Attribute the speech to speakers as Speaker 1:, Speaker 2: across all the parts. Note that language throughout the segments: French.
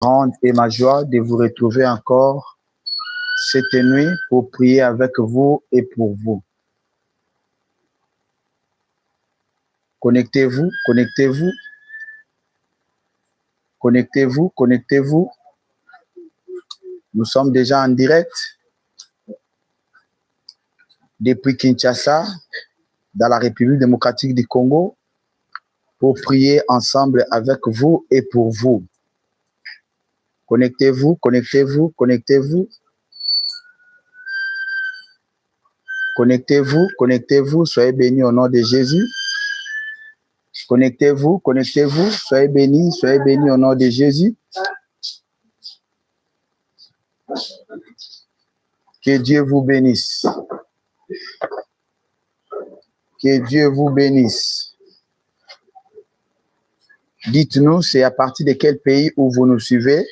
Speaker 1: grande et ma joie de vous retrouver encore cette nuit pour prier avec vous et pour vous. Connectez-vous, connectez-vous, connectez-vous, connectez-vous. Nous sommes déjà en direct depuis Kinshasa, dans la République démocratique du Congo, pour prier ensemble avec vous et pour vous. Connectez-vous, connectez-vous, connectez-vous. Connectez-vous, connectez-vous, soyez bénis au nom de Jésus. Connectez-vous, connectez-vous, soyez bénis au nom de Jésus. Que Dieu vous bénisse. Que Dieu vous bénisse. Dites-nous, c'est à partir de quel pays où vous nous suivez?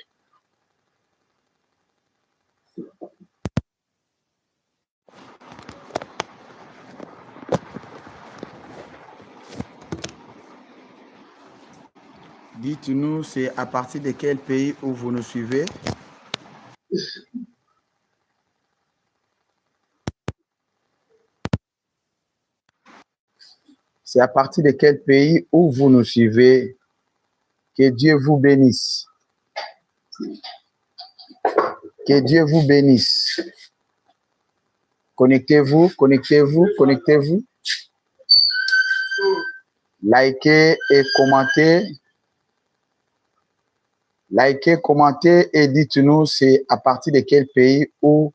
Speaker 1: Dites-nous, c'est à partir de quel pays où vous nous suivez? C'est à partir de quel pays où vous nous suivez? Que Dieu vous bénisse. Que Dieu vous bénisse. Connectez-vous, connectez-vous, connectez-vous. Likez et commentez. Likez, commentez et dites-nous c'est à partir de quel pays où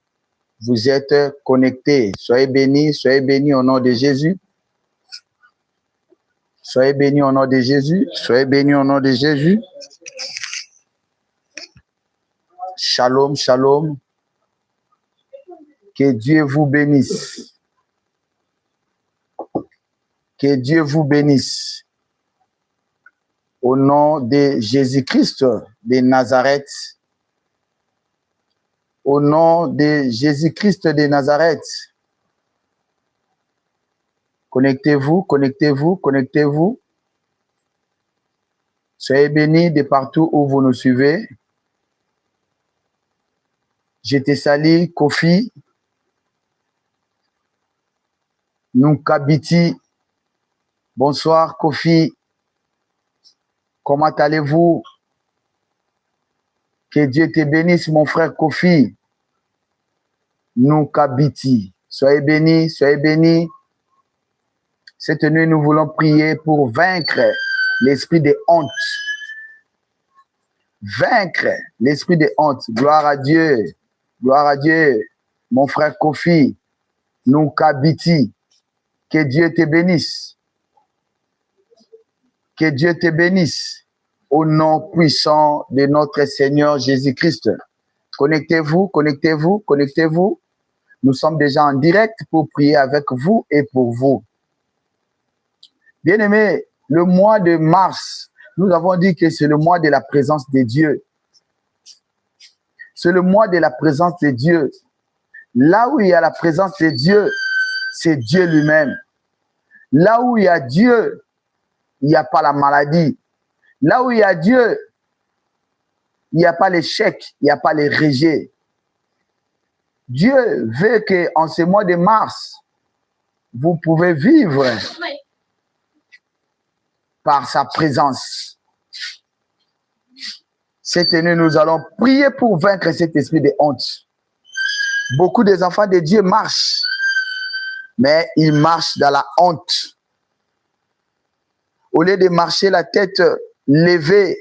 Speaker 1: vous êtes connectés. Soyez bénis au nom de Jésus. Soyez bénis au nom de Jésus. Soyez bénis au nom de Jésus. Shalom, shalom. Que Dieu vous bénisse. Que Dieu vous bénisse. Au nom de Jésus-Christ de Nazareth. Au nom de Jésus-Christ de Nazareth. Connectez-vous, connectez-vous, connectez-vous. Soyez bénis de partout où vous nous suivez. Je te salue, Kofi. Nunkabiti. Bonsoir, Kofi. Comment allez-vous? Que Dieu te bénisse, mon frère Kofi. Nunkabiti. Soyez bénis, soyez bénis. Cette nuit, nous voulons prier pour vaincre l'esprit de honte. Vaincre l'esprit de honte. Gloire à Dieu. Gloire à Dieu. Mon frère Kofi. Nunkabiti. Que Dieu te bénisse. Que Dieu te bénisse. Au nom puissant de notre Seigneur Jésus-Christ. Connectez-vous, connectez-vous, connectez-vous. Nous sommes déjà en direct pour prier avec vous et pour vous. Bien-aimés, le mois de mars, nous avons dit que c'est le mois de la présence de Dieu. C'est le mois de la présence de Dieu. Là où il y a la présence de Dieu, c'est Dieu lui-même. Là où il y a Dieu, il n'y a pas la maladie. Là où il y a Dieu, il n'y a pas l'échec, il n'y a pas les rejets. Dieu veut qu'en ce mois de mars, vous pouvez vivre par sa présence. Cette nuit, nous allons prier pour vaincre cet esprit de honte. Beaucoup des enfants de Dieu marchent, mais ils marchent dans la honte. Au lieu de marcher la tête levée,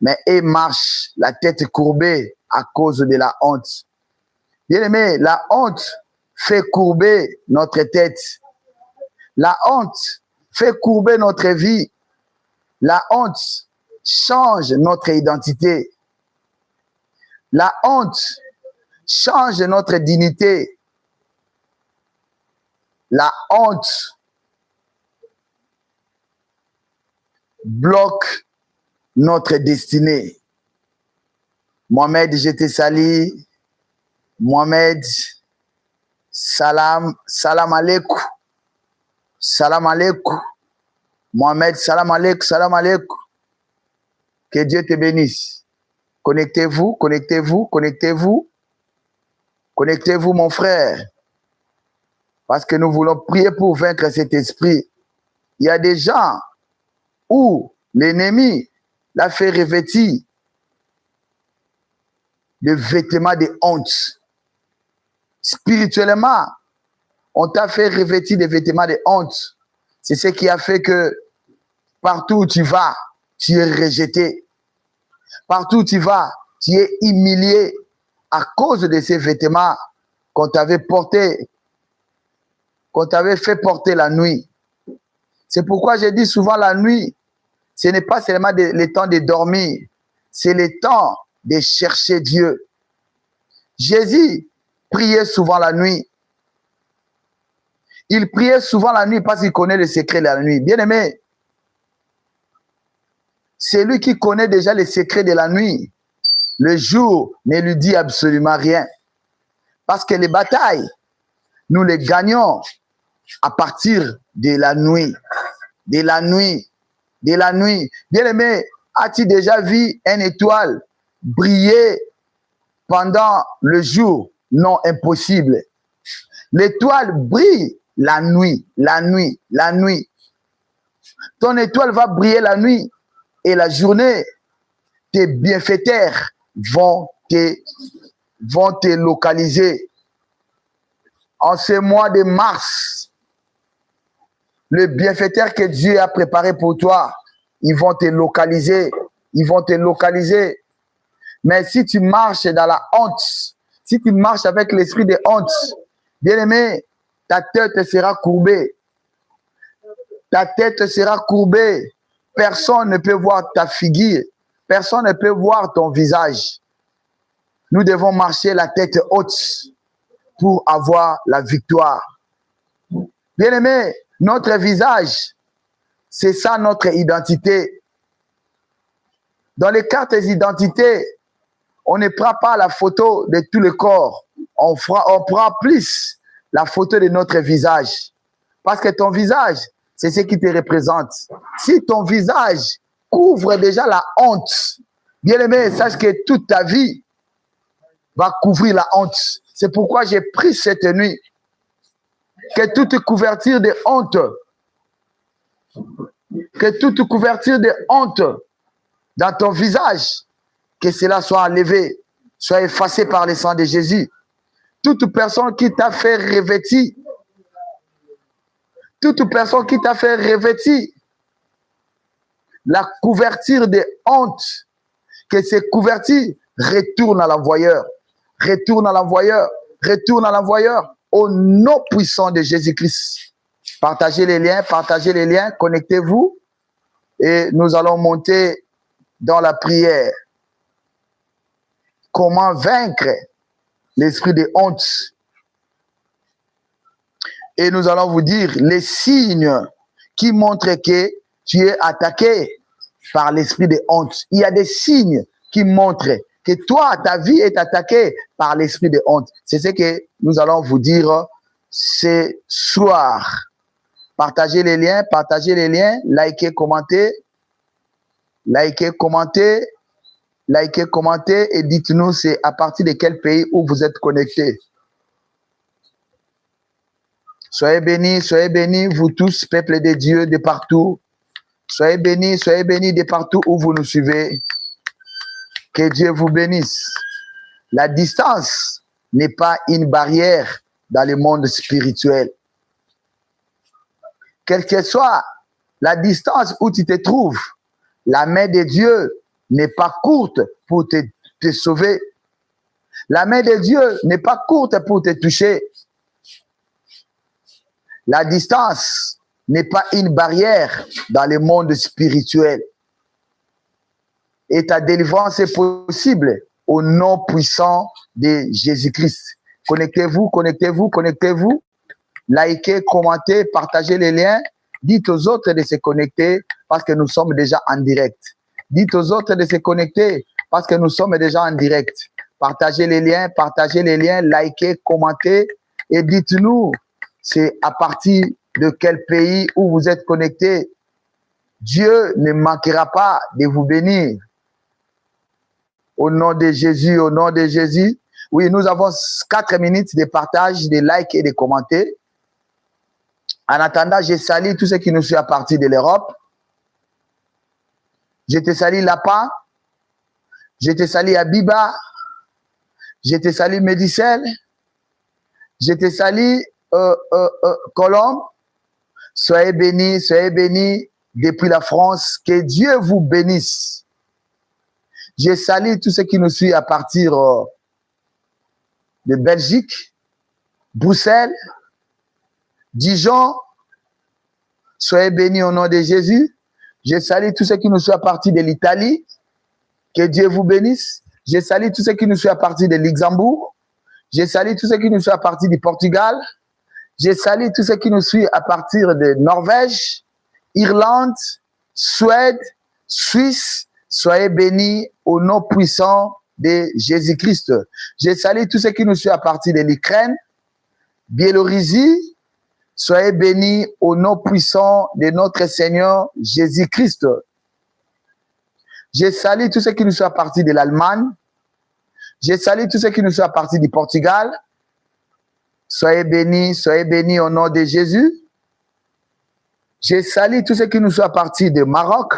Speaker 1: mais ils marchent la tête courbée à cause de la honte. Bien-aimé, la honte fait courber notre tête. La honte fait courber notre vie. La honte change notre identité. La honte change notre dignité. La honte bloque notre destinée. Mohamed, je te salue. Mohamed, salam alaikum. Salam alaikum. Mohamed, salam alaikum, salam alaikum. Que Dieu te bénisse. Connectez-vous, connectez-vous, connectez-vous. Connectez-vous, mon frère. Parce que nous voulons prier pour vaincre cet esprit. Il y a des gens où l'ennemi l'a fait revêtir de vêtements de honte. Spirituellement, on t'a fait revêtir des vêtements de honte. C'est ce qui a fait que partout où tu vas, tu es rejeté. Partout où tu vas, tu es humilié à cause de ces vêtements qu'on t'avait portés, qu'on t'avait fait porter la nuit. C'est pourquoi je dis souvent la nuit, ce n'est pas seulement le temps de dormir, c'est le temps de chercher Dieu. Jésus priait souvent la nuit. Il priait souvent la nuit parce qu'il connaît le secret de la nuit. Bien-aimé, c'est lui qui connaît déjà le secret de la nuit. Le jour ne lui dit absolument rien. Parce que les batailles, nous les gagnons à partir de la nuit. De la nuit. De la nuit. Bien-aimé, as-tu déjà vu une étoile briller pendant le jour? Non, impossible. L'étoile brille la nuit, la nuit, la nuit. Ton étoile va briller la nuit et la journée, tes bienfaiteurs vont te localiser. En ce mois de mars, le bienfaiteur que Dieu a préparé pour toi, ils vont te localiser. Ils vont te localiser. Mais si tu marches dans la honte, si tu marches avec l'esprit de honte, bien-aimé, ta tête sera courbée. Ta tête sera courbée. Personne ne peut voir ta figure. Personne ne peut voir ton visage. Nous devons marcher la tête haute pour avoir la victoire. Bien-aimé, notre visage, c'est ça notre identité. Dans les cartes d'identité, on ne prend pas la photo de tout le corps. On prend plus la photo de notre visage. Parce que ton visage, c'est ce qui te représente. Si ton visage couvre déjà la honte, bien-aimé, sache que toute ta vie va couvrir la honte. C'est pourquoi j'ai pris cette nuit que toute couverture de honte, dans ton visage, que cela soit enlevé, soit effacé par le sang de Jésus. Toute personne qui t'a fait revêtir, la couverture de honte, que ces couvertures retournent à l'envoyeur, au nom puissant de Jésus-Christ. Partagez les liens, connectez-vous et nous allons monter dans la prière. Comment vaincre l'esprit de honte? Et nous allons vous dire les signes qui montrent que tu es attaqué par l'esprit de honte. Il y a des signes qui montrent que toi, ta vie est attaquée par l'esprit de honte. C'est ce que nous allons vous dire ce soir. Partagez les liens, likez, commentez et dites-nous c'est à partir de quel pays où vous êtes connectés. Soyez bénis, vous tous, peuple de Dieu de partout. Soyez bénis de partout où vous nous suivez. Que Dieu vous bénisse. La distance n'est pas une barrière dans le monde spirituel. Quelle que soit la distance où tu te trouves, la main de Dieu n'est pas courte pour te sauver. La main de Dieu n'est pas courte pour te toucher. La distance n'est pas une barrière dans le monde spirituel. Et ta délivrance est possible au nom puissant de Jésus-Christ. Connectez-vous. Likez, commentez, partagez les liens. Dites aux autres de se connecter parce que nous sommes déjà en direct. Partagez les liens, likez, commentez et dites-nous c'est à partir de quel pays où vous êtes connectés. Dieu ne manquera pas de vous bénir. Au nom de Jésus, au nom de Jésus. Oui, nous avons 4 minutes de partage, de likes et de commentaires. En attendant, je salue tous ceux qui nous suivent à partir de l'Europe. Je te salue Lapin. Je te salue Abiba. Je te salue Médicel. Je te salue Colombe. Soyez bénis depuis la France. Que Dieu vous bénisse. Je salue tous ceux qui nous suivent à partir de Belgique, Bruxelles, Dijon. Soyez bénis au nom de Jésus. Je salue tous ceux qui nous suivent à partir de l'Italie. Que Dieu vous bénisse. Je salue tous ceux qui nous suivent à partir de Luxembourg. Je salue tous ceux qui nous suivent à partir du Portugal. Je salue tous ceux qui nous suivent à partir de Norvège, Irlande, Suède, Suisse. Soyez bénis au nom puissant de Jésus-Christ. Je salue tous ceux qui nous suivent à partir de l'Ukraine, Biélorussie. Soyez bénis au nom puissant de notre Seigneur Jésus-Christ. Je salue tous ceux qui nous suivent à partir de l'Allemagne. Je salue tous ceux qui nous suivent à partir du Portugal. Soyez bénis au nom de Jésus. Je salue tous ceux qui nous suivent à partir du Maroc.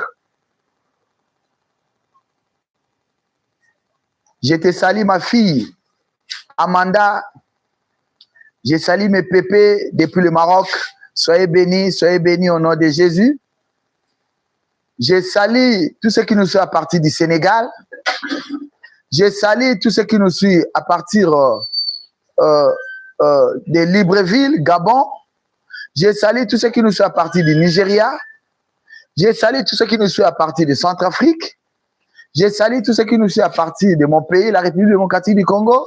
Speaker 1: Je te salue ma fille, Amanda. Je salue mes pépés depuis le Maroc. Soyez bénis au nom de Jésus. Je salue tous ceux qui nous suivent à partir du Sénégal. Je salue tous ceux qui nous suivent à partir de Libreville, Gabon. Je salue tous ceux qui nous suivent à partir du Nigeria. Je salue tous ceux qui nous suivent à partir de Centrafrique. Je salue tous ceux qui nous suivent à partir de mon pays, la République démocratique du Congo.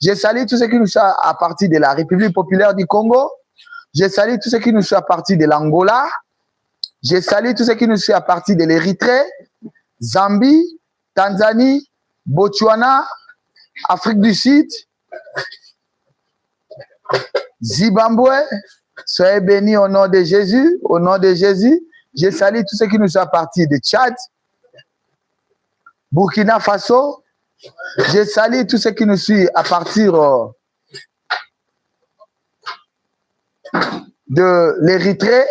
Speaker 1: Je salue tous ceux qui nous suivent à partir de la République populaire du Congo. Je salue tous ceux qui nous suivent à partir de l'Angola. Je salue tous ceux qui nous suivent à partir de l'Érythrée, Zambie, Tanzanie, Botswana, Afrique du Sud, Zimbabwe. Soyez bénis au nom de Jésus, au nom de Jésus. Je salue tous ceux qui nous suivent à partir de Tchad, Burkina Faso. Je salue tous ceux qui nous suivent à partir de l'Érythrée.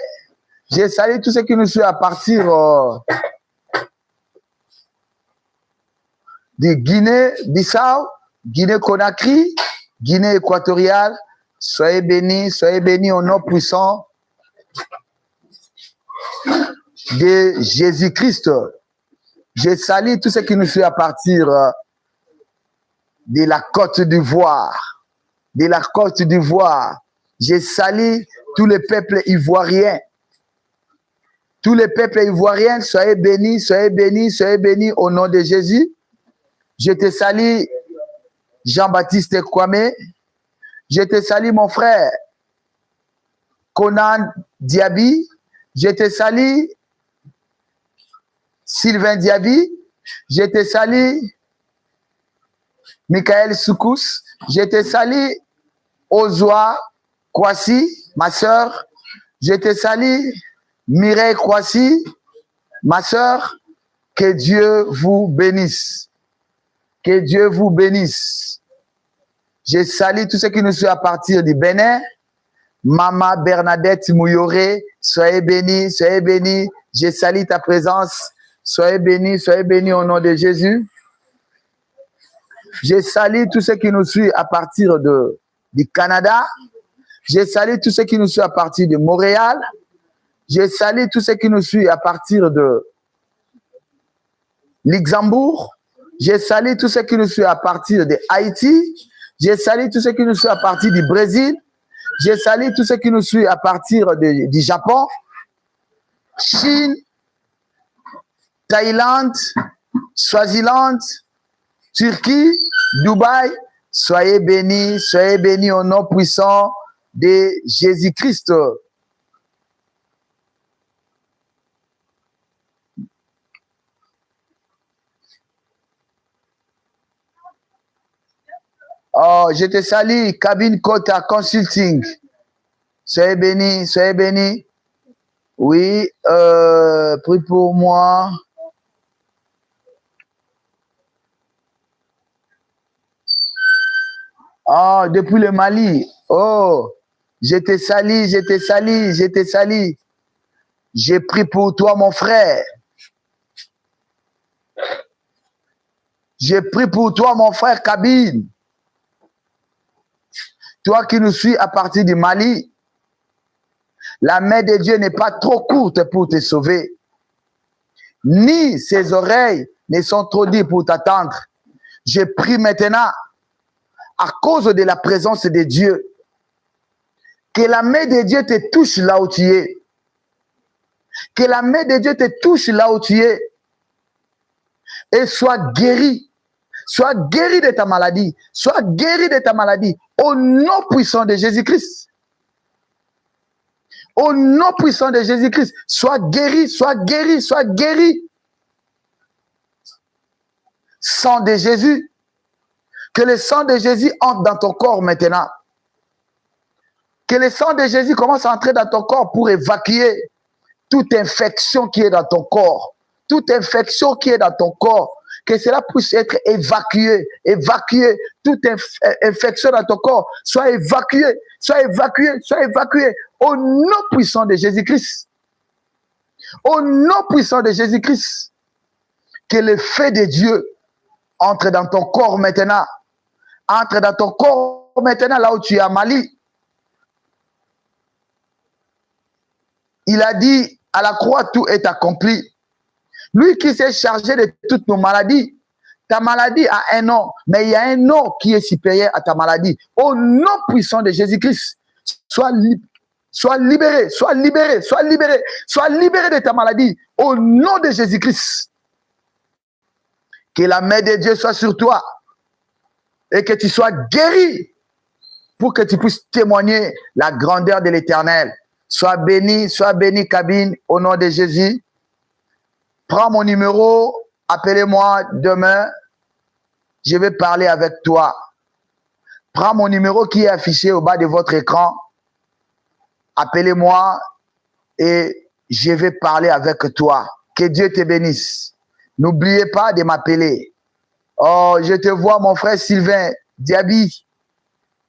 Speaker 1: Je salue tous ceux qui nous suivent à partir de Guinée-Bissau, Guinée-Conakry, Guinée équatoriale. Soyez bénis au nom puissant de Jésus-Christ. Je salue tous ceux qui nous suivent à partir de la Côte d'Ivoire. De la Côte d'Ivoire. Je salue tous les peuples ivoiriens. Tous les peuples ivoiriens, soyez bénis au nom de Jésus. Je te salue, Jean-Baptiste Kwame. Je te salue, mon frère, Conan Diaby. Je te salue, Sylvain Diaby. Je te salue, Michael Soukous. Je te salue, Ozwa Kwasi, ma soeur. Je te salue, Mireille Kwasi, ma soeur. Que Dieu vous bénisse. Que Dieu vous bénisse. Je salue tous ceux qui nous suivent à partir du Bénin. Maman Bernadette Mouyoré, soyez bénis, soyez bénis. Je salue ta présence. Soyez bénis au nom de Jésus. Je salue tous ceux qui nous suivent à partir du Canada. Je salue tous ceux qui nous suivent à partir de Montréal. Je salue tous ceux qui nous suivent à partir de Luxembourg. Je salue tous ceux qui nous suivent à partir de Haïti. Je salue tous ceux qui nous suivent à partir du Brésil. Je salue tous ceux qui nous suivent à partir du Japon, Chine, Thaïlande, Swaziland, Turquie, Dubaï. Soyez bénis au nom puissant de Jésus-Christ. Oh, je te salue, Cabine Kota Consulting. Soyez bénis. Oui, prie pour moi. Oh, depuis le Mali. Oh, j'étais sali, j'étais sali, j'étais sali. J'ai pris pour toi, mon frère. J'ai pris pour toi, mon frère Kabine. Toi qui nous suis à partir du Mali, la main de Dieu n'est pas trop courte pour te sauver, ni ses oreilles ne sont trop dures pour t'attendre. Je prie maintenant, à cause de la présence de Dieu, que la main de Dieu te touche là où tu es. Que la main de Dieu te touche là où tu es. Et sois guéri. Sois guéri de ta maladie. Sois guéri de ta maladie. Au nom puissant de Jésus-Christ. Au nom puissant de Jésus-Christ. Sois guéri, sois guéri, sois guéri. Sang de Jésus. Que le sang de Jésus entre dans ton corps maintenant. Que le sang de Jésus commence à entrer dans ton corps pour évacuer toute infection qui est dans ton corps. Toute infection qui est dans ton corps. Que cela puisse être évacué. Évacué. Toute infection dans ton corps. Soit évacué. Soit évacué. Soit évacué. Au nom puissant de Jésus-Christ. Au nom puissant de Jésus-Christ. Que le feu de Dieu entre dans ton corps maintenant. Entre dans ton corps maintenant là où tu es à Mali. Il a dit, à la croix, tout est accompli. Lui qui s'est chargé de toutes nos maladies. Ta maladie a un nom, mais il y a un nom qui est supérieur à ta maladie. Au nom puissant de Jésus-Christ, sois libéré, sois libéré, sois libéré, sois libéré de ta maladie. Au nom de Jésus-Christ. Que la main de Dieu soit sur toi et que tu sois guéri pour que tu puisses témoigner la grandeur de l'Éternel. Sois béni, Kabine, au nom de Jésus. Prends mon numéro, appelez-moi demain. Je vais parler avec toi. Prends mon numéro qui est affiché au bas de votre écran. Appelez-moi et je vais parler avec toi. Que Dieu te bénisse. N'oubliez pas de m'appeler. Oh, je te vois, mon frère Sylvain Diaby.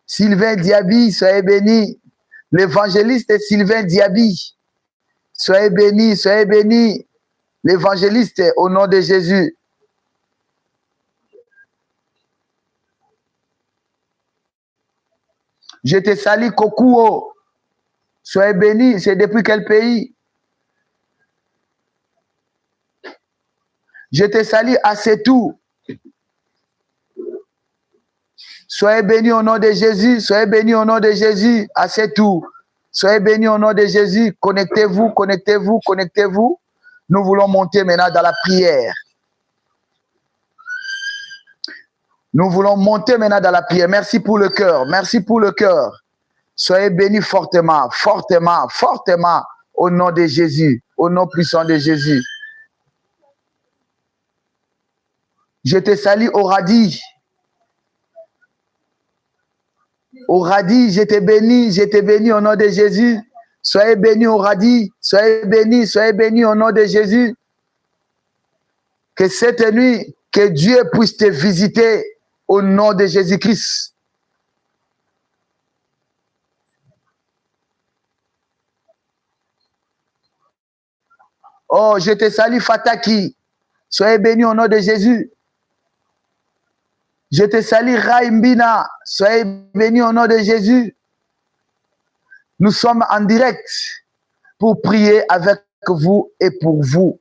Speaker 1: Sylvain Diaby, soyez béni. L'évangéliste Sylvain Diaby. Soyez béni, soyez béni. L'évangéliste au nom de Jésus. Je te salue, Kokuo. Soyez béni. C'est depuis quel pays? Je te salue, Assetou. Soyez bénis au nom de Jésus. Soyez bénis au nom de Jésus. Assetou. Soyez bénis au nom de Jésus. Connectez-vous, connectez-vous, connectez-vous. Nous voulons monter maintenant dans la prière. Nous voulons monter maintenant dans la prière. Merci pour le cœur. Merci pour le cœur. Soyez bénis fortement, fortement, fortement au nom de Jésus. Au nom puissant de Jésus. Je te salue au radis. Au radis, je te bénis au nom de Jésus. Soyez bénis au radis, soyez bénis au nom de Jésus. Que cette nuit, que Dieu puisse te visiter au nom de Jésus-Christ. Oh, je te salue Fataki. Soyez bénis au nom de Jésus. Je te salue Raimbina. Soyez bénis au nom de Jésus. Nous sommes en direct pour prier avec vous et pour vous.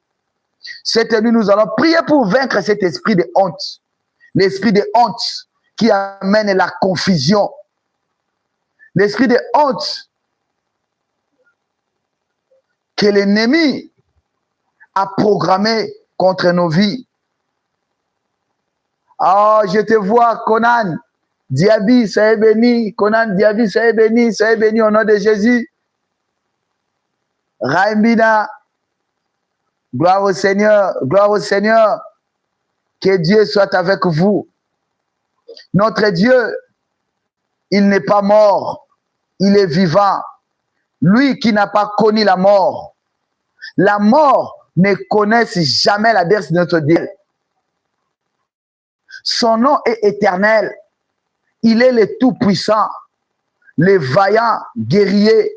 Speaker 1: Cette nuit, nous allons prier pour vaincre cet esprit de honte. L'esprit de honte qui amène la confusion. L'esprit de honte que l'ennemi a programmé contre nos vies. Oh, je te vois, Conan Diaby, soyez béni. Conan Diaby, soyez béni au nom de Jésus. Raimbina, gloire au Seigneur, gloire au Seigneur. Que Dieu soit avec vous. Notre Dieu, il n'est pas mort, il est vivant. Lui qui n'a pas connu la mort ne connaît jamais l'adresse de notre Dieu. Son nom est éternel. Il est le tout-puissant, le vaillant guerrier.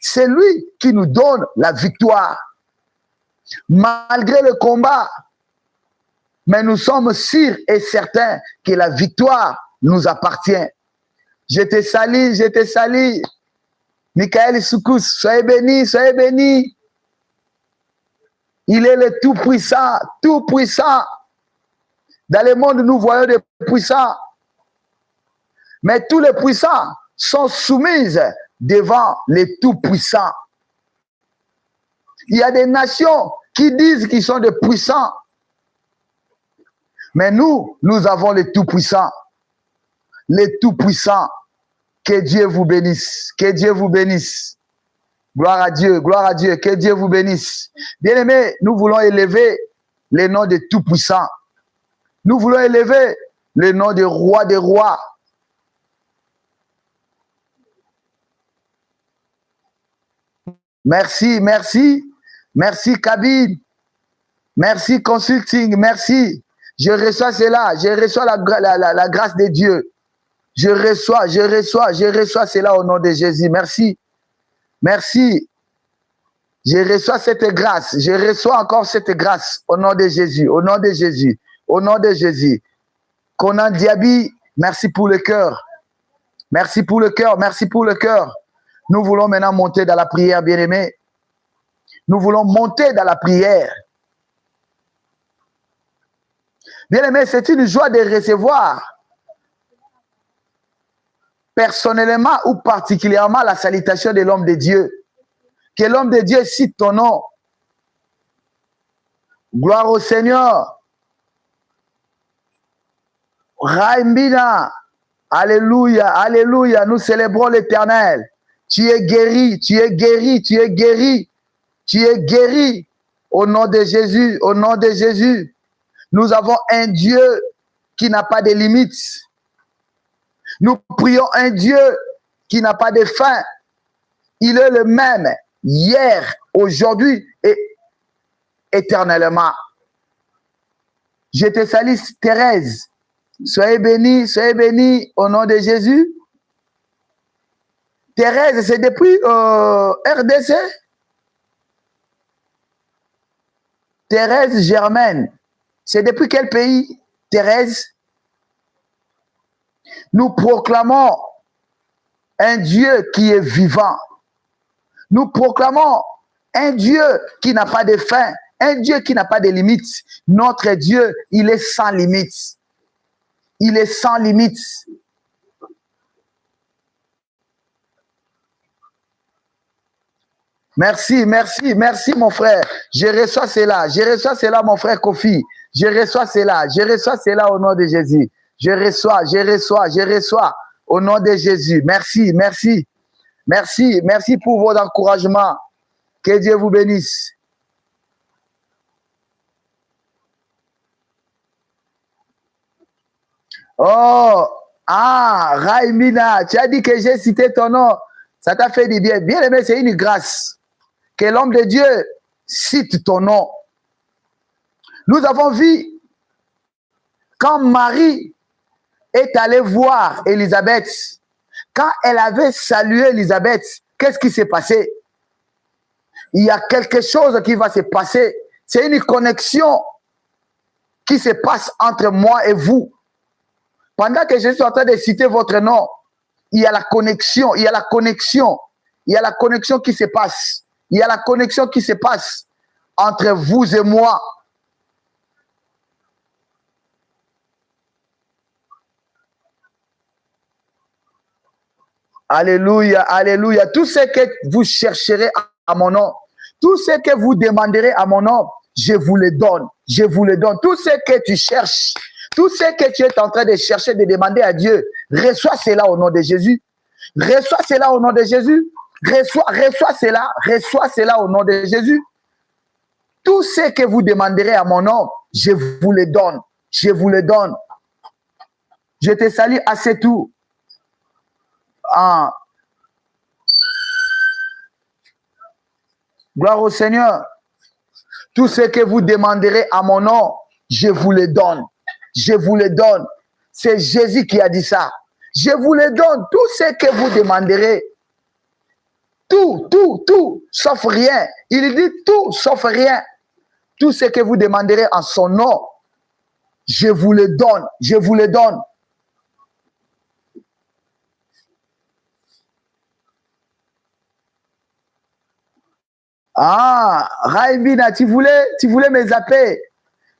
Speaker 1: C'est lui qui nous donne la victoire. Malgré le combat, mais nous sommes sûrs et certains que la victoire nous appartient. Je te salue, je te salue. Michael Soukous, soyez béni, soyez béni. Il est le tout-puissant, tout-puissant. Dans le monde, nous voyons des puissants. Mais tous les puissants sont soumis devant les tout-puissants. Il y a des nations qui disent qu'ils sont des puissants. Mais nous, nous avons les tout-puissants. Les tout-puissants. Que Dieu vous bénisse. Que Dieu vous bénisse. Gloire à Dieu, gloire à Dieu. Que Dieu vous bénisse. Bien-aimés, nous voulons élever le nom de tout-puissant. Nous voulons élever le nom de roi des rois. Merci, merci. Merci, Kabine. Merci, Consulting. Merci. Je reçois cela. Je reçois la grâce de Dieu. Je reçois cela au nom de Jésus. Merci. Merci. Je reçois cette grâce. Je reçois encore cette grâce au nom de Jésus. Au nom de Jésus. Au nom de Jésus. Conan Diaby, merci pour le cœur. Merci pour le cœur. Merci pour le cœur. Nous voulons maintenant monter dans la prière, bien-aimés. Nous voulons monter dans la prière. Bien-aimés, c'est une joie de recevoir personnellement ou particulièrement la salutation de l'homme de Dieu. Que l'homme de Dieu cite ton nom. Gloire au Seigneur. Raimbina. Alléluia, alléluia. Nous célébrons l'Éternel. Tu es guéri, tu es guéri, tu es guéri. Tu es guéri au nom de Jésus, au nom de Jésus. Nous avons un Dieu qui n'a pas de limites. Nous prions un Dieu qui n'a pas de fin. Il est le même hier, aujourd'hui et éternellement. Je te salue, Thérèse. Soyez bénie au nom de Jésus. Thérèse, c'est depuis RDC. Thérèse Germaine, c'est depuis quel pays, Thérèse? Nous proclamons un Dieu qui est vivant. Nous proclamons un Dieu qui n'a pas de fin, un Dieu qui n'a pas de limites. Notre Dieu, il est sans limites. Il est sans limites. Merci, merci, merci mon frère. Je reçois cela, mon frère Kofi. Je reçois cela au nom de Jésus. Je reçois au nom de Jésus. Merci, merci, merci, merci pour vos encouragements. Que Dieu vous bénisse. Oh, Raimina, tu as dit que j'ai cité ton nom. Ça t'a fait du bien. Bien aimé, c'est une grâce. Que l'homme de Dieu cite ton nom. Nous avons vu quand Marie est allée voir Élisabeth, quand elle avait salué Élisabeth, qu'est-ce qui s'est passé? Il y a quelque chose qui va se passer. C'est une connexion qui se passe entre moi et vous. Pendant que je suis en train de citer votre nom, il y a la connexion qui se passe. Il y a la connexion qui se passe entre vous et moi. Alléluia, alléluia. Tout ce que vous chercherez à mon nom, tout ce que vous demanderez à mon nom, je vous le donne. Je vous le donne. Tout ce que tu cherches, tout ce que tu es en train de chercher, de demander à Dieu, reçois cela au nom de Jésus. Reçois cela au nom de Jésus. Reçois cela au nom de Jésus. Tout ce que vous demanderez à mon nom, je vous le donne. Je vous le donne. Je te salue à ce tout. Gloire au Seigneur. Tout ce que vous demanderez à mon nom, je vous le donne. Je vous le donne. C'est Jésus qui a dit ça. Je vous le donne, tout ce que vous demanderez. Tout, sauf rien. Il dit tout, sauf rien. Tout ce que vous demanderez en son nom, je vous le donne, je vous le donne. Ah, Raïbina, tu voulais me zapper,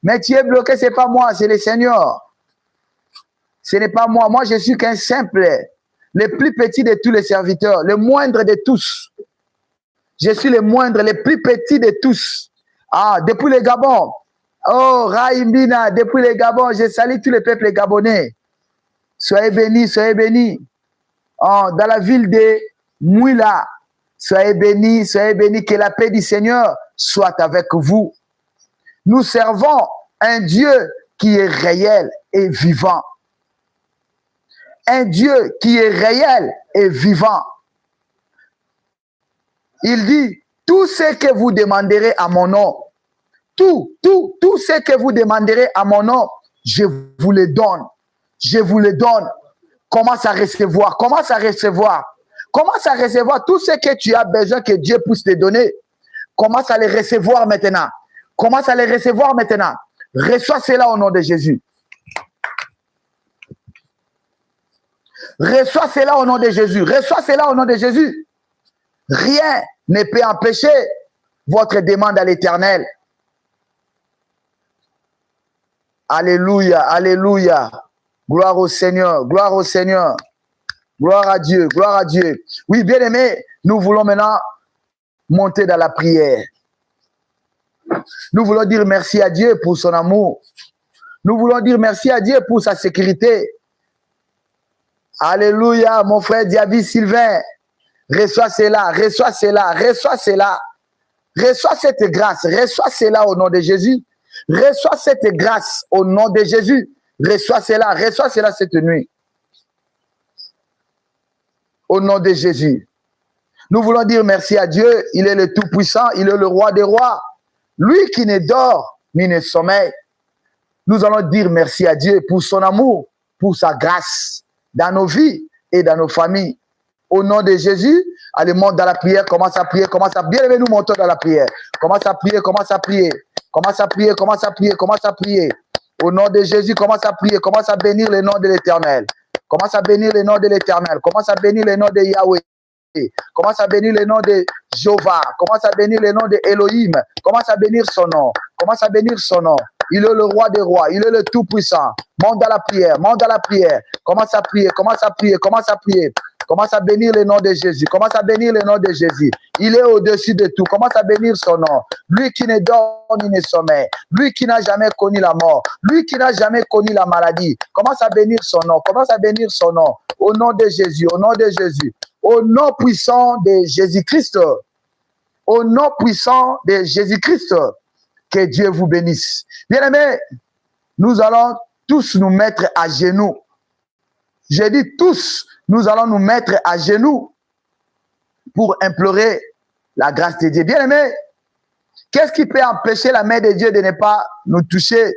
Speaker 1: mais tu es bloqué, ce n'est pas moi, c'est le Seigneur. Ce n'est pas moi, moi je suis qu'un simple, le plus petit de tous les serviteurs, le moindre de tous. Je suis le moindre, le plus petit de tous. Ah, depuis le Gabon. Oh, Raïbina, depuis le Gabon, je salue tous les peuples gabonais. Soyez bénis, soyez bénis. Oh, dans la ville de Mouila. Soyez bénis, que la paix du Seigneur soit avec vous. Nous servons un Dieu qui est réel et vivant. Un Dieu qui est réel et vivant. Il dit, tout ce que vous demanderez à mon nom, tout ce que vous demanderez à mon nom, je vous le donne. Je vous le donne. Commence à recevoir, commence à recevoir. Commence à recevoir tout ce que tu as besoin que Dieu puisse te donner. Commence à les recevoir maintenant. Commence à les recevoir maintenant. Reçois cela au nom de Jésus. Reçois cela au nom de Jésus. Reçois cela au nom de Jésus. Rien ne peut empêcher votre demande à l'Éternel. Alléluia, alléluia. Gloire au Seigneur, gloire au Seigneur. Gloire à Dieu, gloire à Dieu. Oui, bien aimé, nous voulons maintenant monter dans la prière. Nous voulons dire merci à Dieu pour son amour. Nous voulons dire merci à Dieu pour sa sécurité. Alléluia, mon frère Diaby Sylvain. Reçois cela, reçois cela, reçois cela. Reçois cette grâce, reçois cela au nom de Jésus. Reçois cette grâce au nom de Jésus. Reçois cela cette nuit. Au nom de Jésus. Nous voulons dire merci à Dieu. Il est le Tout-Puissant. Il est le Roi des Rois. Lui qui ne dort ni ne sommeille. Nous allons dire merci à Dieu pour son amour, pour sa grâce dans nos vies et dans nos familles. Au nom de Jésus, allez, monte dans la prière. Commence à prier. Commence à bien aimer, nous montons dans la prière. Commence à prier. Commence à prier. Commence à prier. Commence à prier. Commence à prier. Au nom de Jésus, commence à prier. Commence à bénir le nom de l'Éternel. Commence à bénir le nom de l'Éternel. Commence à bénir le nom de Yahweh. Commence à bénir le nom de Jéhovah. Commence à bénir le nom de Elohim. Commence à bénir son nom. Commence à bénir son nom. Il est le roi des rois. Il est le tout-puissant. Monte dans la prière. Monte dans la prière. Commence à prier. Commence à prier. Commence à prier. Commence à bénir le nom de Jésus. Commence à bénir le nom de Jésus. Il est au-dessus de tout. Commence à bénir son nom. Lui qui ne dort ni ne sommeille. Lui qui n'a jamais connu la mort. Lui qui n'a jamais connu la maladie. Commence à bénir son nom. Commence à bénir son nom. Au nom de Jésus. Au nom de Jésus. Au nom puissant de Jésus-Christ. Au nom puissant de Jésus-Christ. Que Dieu vous bénisse. Bien-aimés, nous allons tous nous mettre à genoux. J'ai dit tous, nous allons nous mettre à genoux pour implorer la grâce de Dieu. Bien-aimés, qu'est-ce qui peut empêcher la main de Dieu de ne pas nous toucher?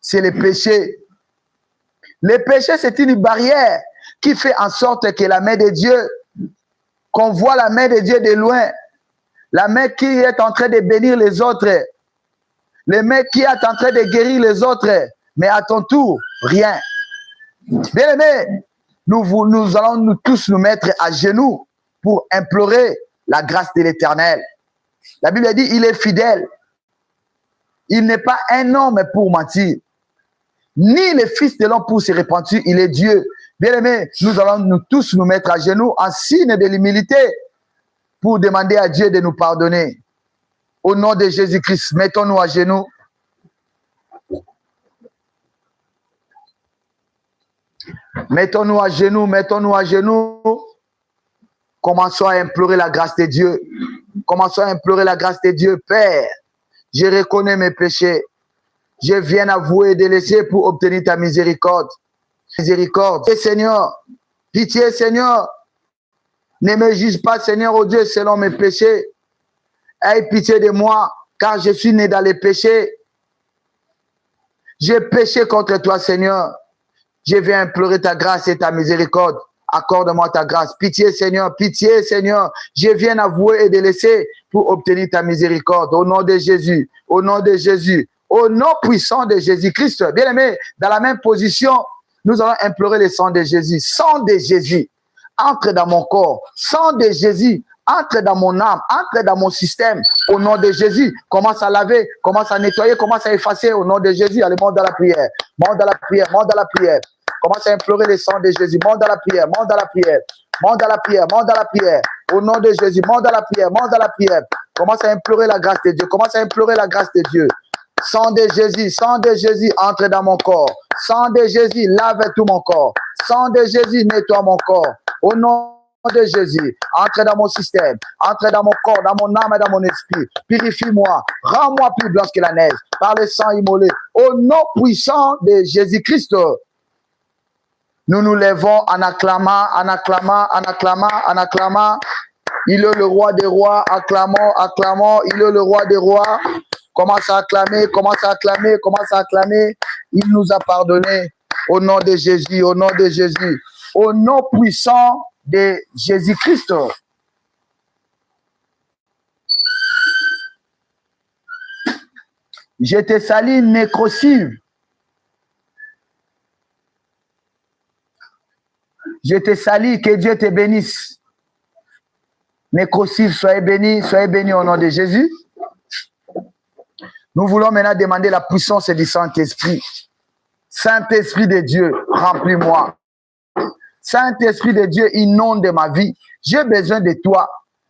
Speaker 1: C'est le péché. Le péché, c'est une barrière qui fait en sorte que la main de Dieu, qu'on voit la main de Dieu de loin, la main qui est en train de bénir les autres, la main qui est en train de guérir les autres, mais à ton tour, rien. Bien-aimés, nous allons nous tous nous mettre à genoux pour implorer la grâce de l'Éternel. La Bible dit, il est fidèle. Il n'est pas un homme pour mentir, ni le fils de l'homme pour se repentir, il est Dieu. Bien-aimés, nous allons nous tous nous mettre à genoux en signe de l'humilité pour demander à Dieu de nous pardonner. Au nom de Jésus-Christ, mettons-nous à genoux. Mettons-nous à genoux, mettons-nous à genoux. Commençons à implorer la grâce de Dieu. Commençons à implorer la grâce de Dieu. Père, je reconnais mes péchés. Je viens avouer et délaisser pour obtenir ta miséricorde. Miséricorde. Et Seigneur, pitié Seigneur. Ne me juge pas Seigneur, oh Dieu, selon mes péchés. Aie pitié de moi, car je suis né dans les péchés. J'ai péché contre toi Seigneur. Je viens implorer ta grâce et ta miséricorde. Accorde-moi ta grâce. Pitié, Seigneur. Pitié, Seigneur. Je viens avouer et délaisser pour obtenir ta miséricorde. Au nom de Jésus. Au nom de Jésus. Au nom puissant de Jésus-Christ. Bien-aimé, dans la même position, nous allons implorer le sang de Jésus. Sang de Jésus. Entre dans mon corps. Sang de Jésus. Entre dans mon âme, entre dans mon système, au nom de Jésus. Commence à laver, commence à nettoyer, commence à effacer au nom de Jésus. Allez, monte dans la prière, monte dans la prière, monte dans la prière. Commence à implorer le sang de Jésus, monte dans la prière, monte dans la prière, monte dans la prière, monte dans la prière. Au nom de Jésus, monte dans la prière, monte dans la prière. Commence à implorer la grâce de Dieu, commence à implorer la grâce de Dieu. Sang de Jésus, entre dans mon corps. Sang de Jésus, lave tout mon corps. Sang de Jésus, nettoie mon corps. Au nom de Jésus, entre dans mon système, entre dans mon corps, dans mon âme et dans mon esprit. Purifie-moi, rends-moi plus blanche que la neige, par le sang immolé. Au nom puissant de Jésus-Christ, nous nous levons en acclamant, en acclamant, en acclamant, en acclamant. Il est le roi des rois, acclamons, acclamons, il est le roi des rois. Commence à acclamer, commence à acclamer, commence à acclamer. Il nous a pardonné. Au nom de Jésus, au nom de Jésus, au nom puissant de Jésus-Christ. Je te salue, nécrocive. Je te salue, que Dieu te bénisse. Nécrocive, soyez bénis au nom de Jésus. Nous voulons maintenant demander la puissance du Saint-Esprit. Saint-Esprit de Dieu, remplis-moi. Saint-Esprit de Dieu, inonde ma vie. J'ai besoin de toi.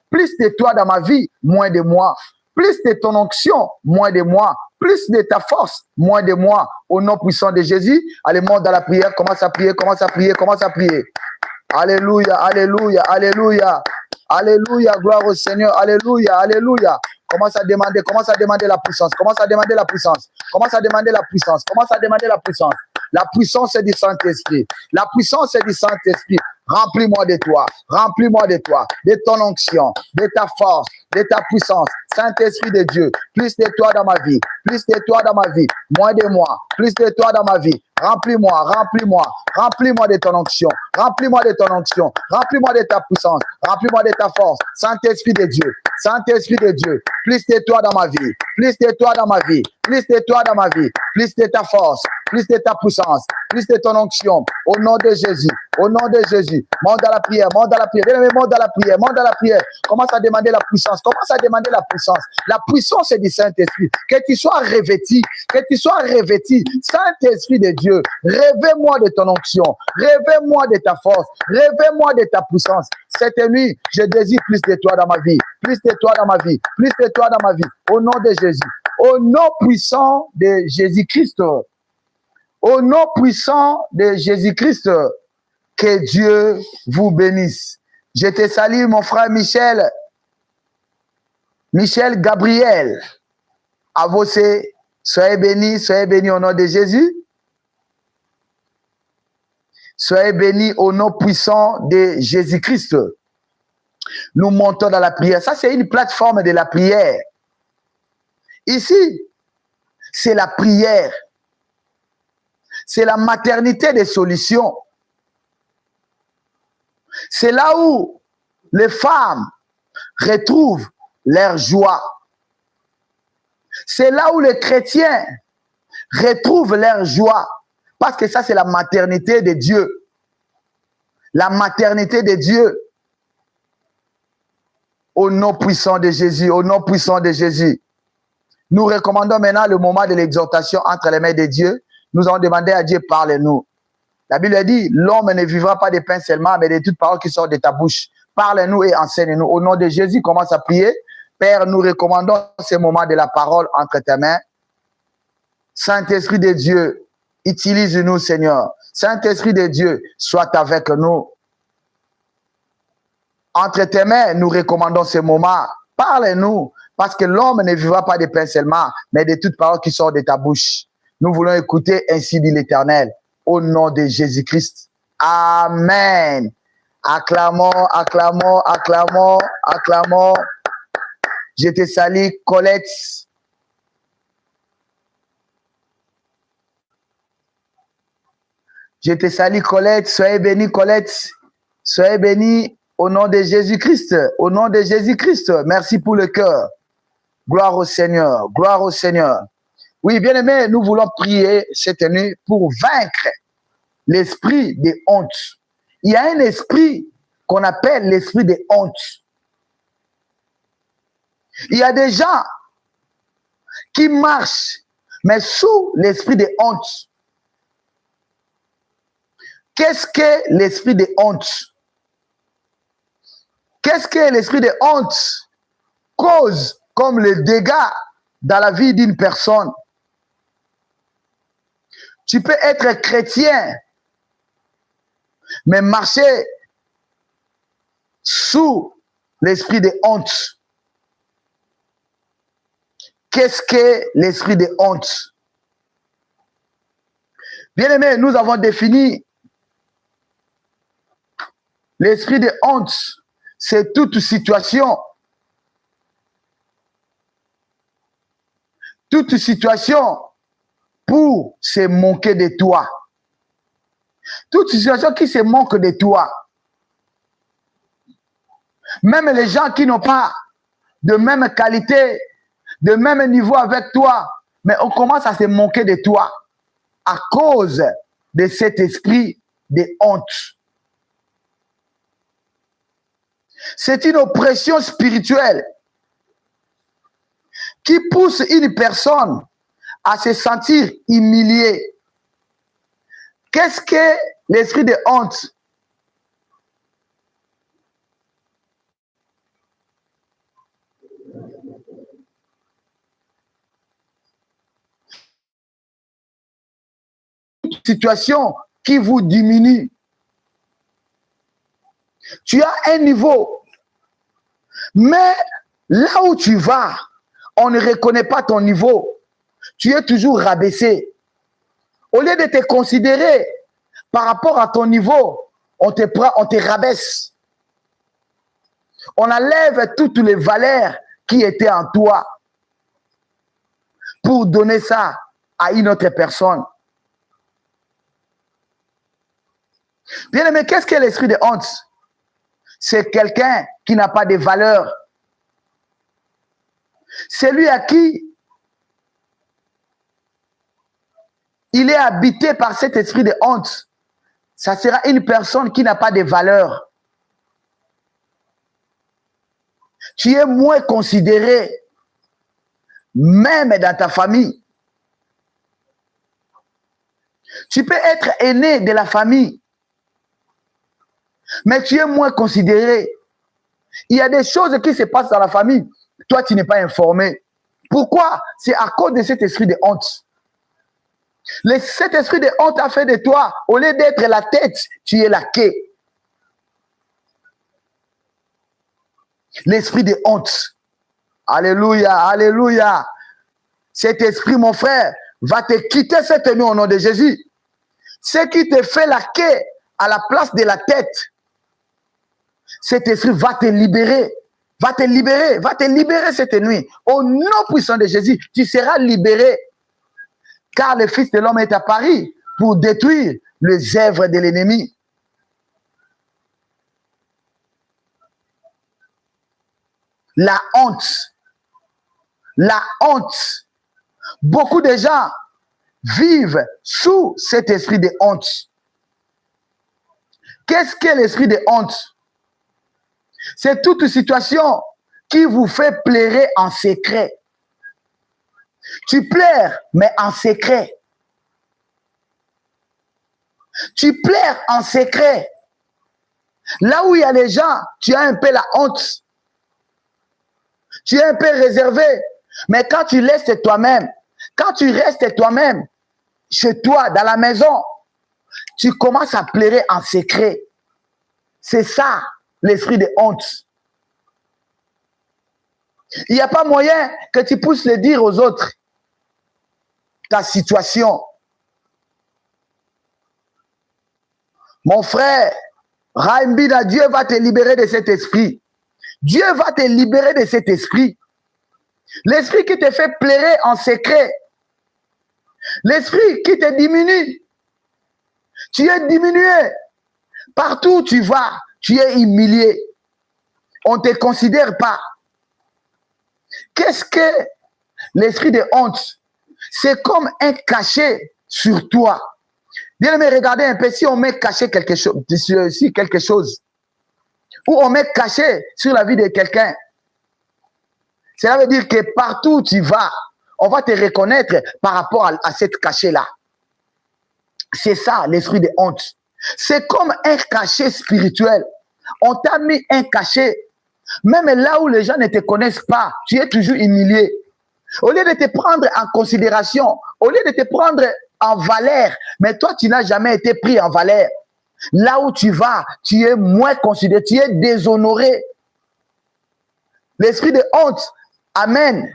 Speaker 1: Plus de toi dans ma vie, moins de moi. Plus de ton onction, moins de moi. Plus de ta force, moins de moi. Au nom puissant de Jésus, allez, monte dans la prière. Commence à prier, commence à prier, commence à prier. Alléluia, alléluia, alléluia. Alléluia, gloire au Seigneur. Alléluia, alléluia. Commence à demander la puissance. Commence à demander la puissance. Commence à demander la puissance. Commence à demander la puissance. La puissance est du Saint-Esprit. La puissance est du Saint-Esprit. Remplis-moi de toi. Remplis-moi de toi. De ton onction. De ta force. De ta puissance. Saint-Esprit de Dieu. Plus de toi dans ma vie. Plus de toi dans ma vie. Moins de moi. Plus de toi dans ma vie. Remplis-moi, remplis-moi. Remplis-moi de ton onction. Remplis-moi de ton onction. Remplis-moi de ta puissance. Remplis-moi de ta force. Saint-Esprit de Dieu. Saint-Esprit de Dieu. Plus de toi dans ma vie. Plus de toi dans ma vie. Plus de toi dans ma vie. Plus de ta force. Plus de ta puissance. Plus de ton onction. Au nom de Jésus. Au nom de Jésus. Monte dans la prière. Monte dans la prière. Bien-aimé, monte dans la prière. Monte dans la prière. Commence à demander la puissance. Commence à demander la puissance. La puissance est du Saint-Esprit. Que tu sois revêtu. Que tu sois revêtu. Saint-Esprit de Dieu. Révèle-moi de ton onction. Révèle-moi de ta force. Révèle-moi de ta puissance. Cette nuit, je désire plus de toi dans ma vie. Plus de toi dans ma vie. Plus de toi dans ma vie. Au nom de Jésus. Au nom puissant de Jésus-Christ. Au nom puissant de Jésus-Christ. Que Dieu vous bénisse. Je te salue, mon frère Michel. Michel Gabriel. À vous, soyez bénis au nom de Jésus. Soyez bénis au nom puissant de Jésus-Christ. Nous montons dans la prière. Ça, c'est une plateforme de la prière. Ici, c'est la prière. C'est la maternité des solutions. C'est là où les femmes retrouvent leur joie. C'est là où les chrétiens retrouvent leur joie. Parce que ça, c'est la maternité de Dieu. La maternité de Dieu. Au nom puissant de Jésus, au nom puissant de Jésus. Nous recommandons maintenant le moment de l'exhortation entre les mains de Dieu. Nous allons demander à Dieu, parle-nous. La Bible dit, l'homme ne vivra pas de pain seulement, mais de toutes paroles qui sortent de ta bouche. Parle-nous et enseigne-nous. Au nom de Jésus, commence à prier. Père, nous recommandons ce moment de la parole entre tes mains. Saint-Esprit de Dieu, utilise-nous, Seigneur. Saint-Esprit de Dieu, sois avec nous. Entre tes mains, nous recommandons ce moment. Parle-nous, parce que l'homme ne vivra pas de pain seulement, mais de toutes paroles qui sortent de ta bouche. Nous voulons écouter, ainsi dit l'Éternel, au nom de Jésus-Christ. Amen. Acclamons, acclamons, acclamons, acclamons. Je te salue, Colette. Je te salue Colette, soyez bénie Colette, soyez bénie au nom de Jésus-Christ, au nom de Jésus-Christ. Merci pour le cœur. Gloire au Seigneur, gloire au Seigneur. Oui, bien-aimés, nous voulons prier cette nuit pour vaincre l'esprit de honte. Il y a un esprit qu'on appelle l'esprit de honte. Il y a des gens qui marchent, mais sous l'esprit de honte. Qu'est-ce que l'esprit de honte? Qu'est-ce que l'esprit de honte cause comme le dégât dans la vie d'une personne? Tu peux être chrétien, mais marcher sous l'esprit de honte. Qu'est-ce que l'esprit de honte? Bien-aimés, nous avons défini l'esprit de honte, c'est toute situation pour se moquer de toi. Toute situation qui se moque de toi. Même les gens qui n'ont pas de même qualité, de même niveau avec toi, mais on commence à se moquer de toi à cause de cet esprit de honte. C'est une oppression spirituelle qui pousse une personne à se sentir humiliée. Qu'est-ce que l'esprit de honte? Une situation qui vous diminue. Tu as un niveau, mais là où tu vas, on ne reconnaît pas ton niveau. Tu es toujours rabaissé. Au lieu de te considérer par rapport à ton niveau, on te rabaisse. On enlève toutes les valeurs qui étaient en toi pour donner ça à une autre personne. Bien aimé, qu'est-ce que l'esprit de honte? C'est quelqu'un qui n'a pas de valeur. Celui à qui il est habité par cet esprit de honte, ça sera une personne qui n'a pas de valeur. Tu es moins considéré, même dans ta famille. Tu peux être aîné de la famille, mais tu es moins considéré. Il y a des choses qui se passent dans la famille. Toi, tu n'es pas informé. Pourquoi? C'est à cause de cet esprit de honte. Cet esprit de honte a fait de toi, au lieu d'être la tête, tu es la queue. L'esprit de honte. Alléluia, alléluia. Cet esprit, mon frère, va te quitter cette nuit au nom de Jésus. Ce qui te fait la queue à la place de la tête, cet esprit va te libérer. Va te libérer cette nuit. Au nom puissant de Jésus, tu seras libéré. Car le Fils de l'homme est apparu pour détruire les œuvres de l'ennemi. La honte. La honte. Beaucoup de gens vivent sous cet esprit de honte. Qu'est-ce que l'esprit de honte? C'est toute situation qui vous fait pleurer en secret. Tu pleures, mais en secret. Tu pleures en secret. Là où il y a les gens, tu as un peu la honte. Tu es un peu réservé. Mais quand tu laisses toi-même, quand tu restes toi-même, chez toi, dans la maison, tu commences à pleurer en secret. C'est ça, l'esprit de honte. Il n'y a pas moyen que tu puisses le dire aux autres. Ta situation. Mon frère, Raimbida, Dieu va te libérer de cet esprit. Dieu va te libérer de cet esprit. L'esprit qui te fait pleurer en secret. L'esprit qui te diminue. Tu es diminué. Partout où tu vas, tu es humilié. On ne te considère pas. Qu'est-ce que l'esprit de honte? C'est comme un cachet sur toi. Bien aimé, regardez un peu, si on met caché quelque chose, ou on met caché sur la vie de quelqu'un, cela veut dire que partout où tu vas, on va te reconnaître par rapport à cette cachet-là. C'est ça, l'esprit de honte. C'est comme un cachet spirituel. On t'a mis un cachet. Même là où les gens ne te connaissent pas, tu es toujours humilié. Au lieu de te prendre en considération, au lieu de te prendre en valeur, mais toi, tu n'as jamais été pris en valeur. Là où tu vas, tu es moins considéré, tu es déshonoré. L'esprit de honte amène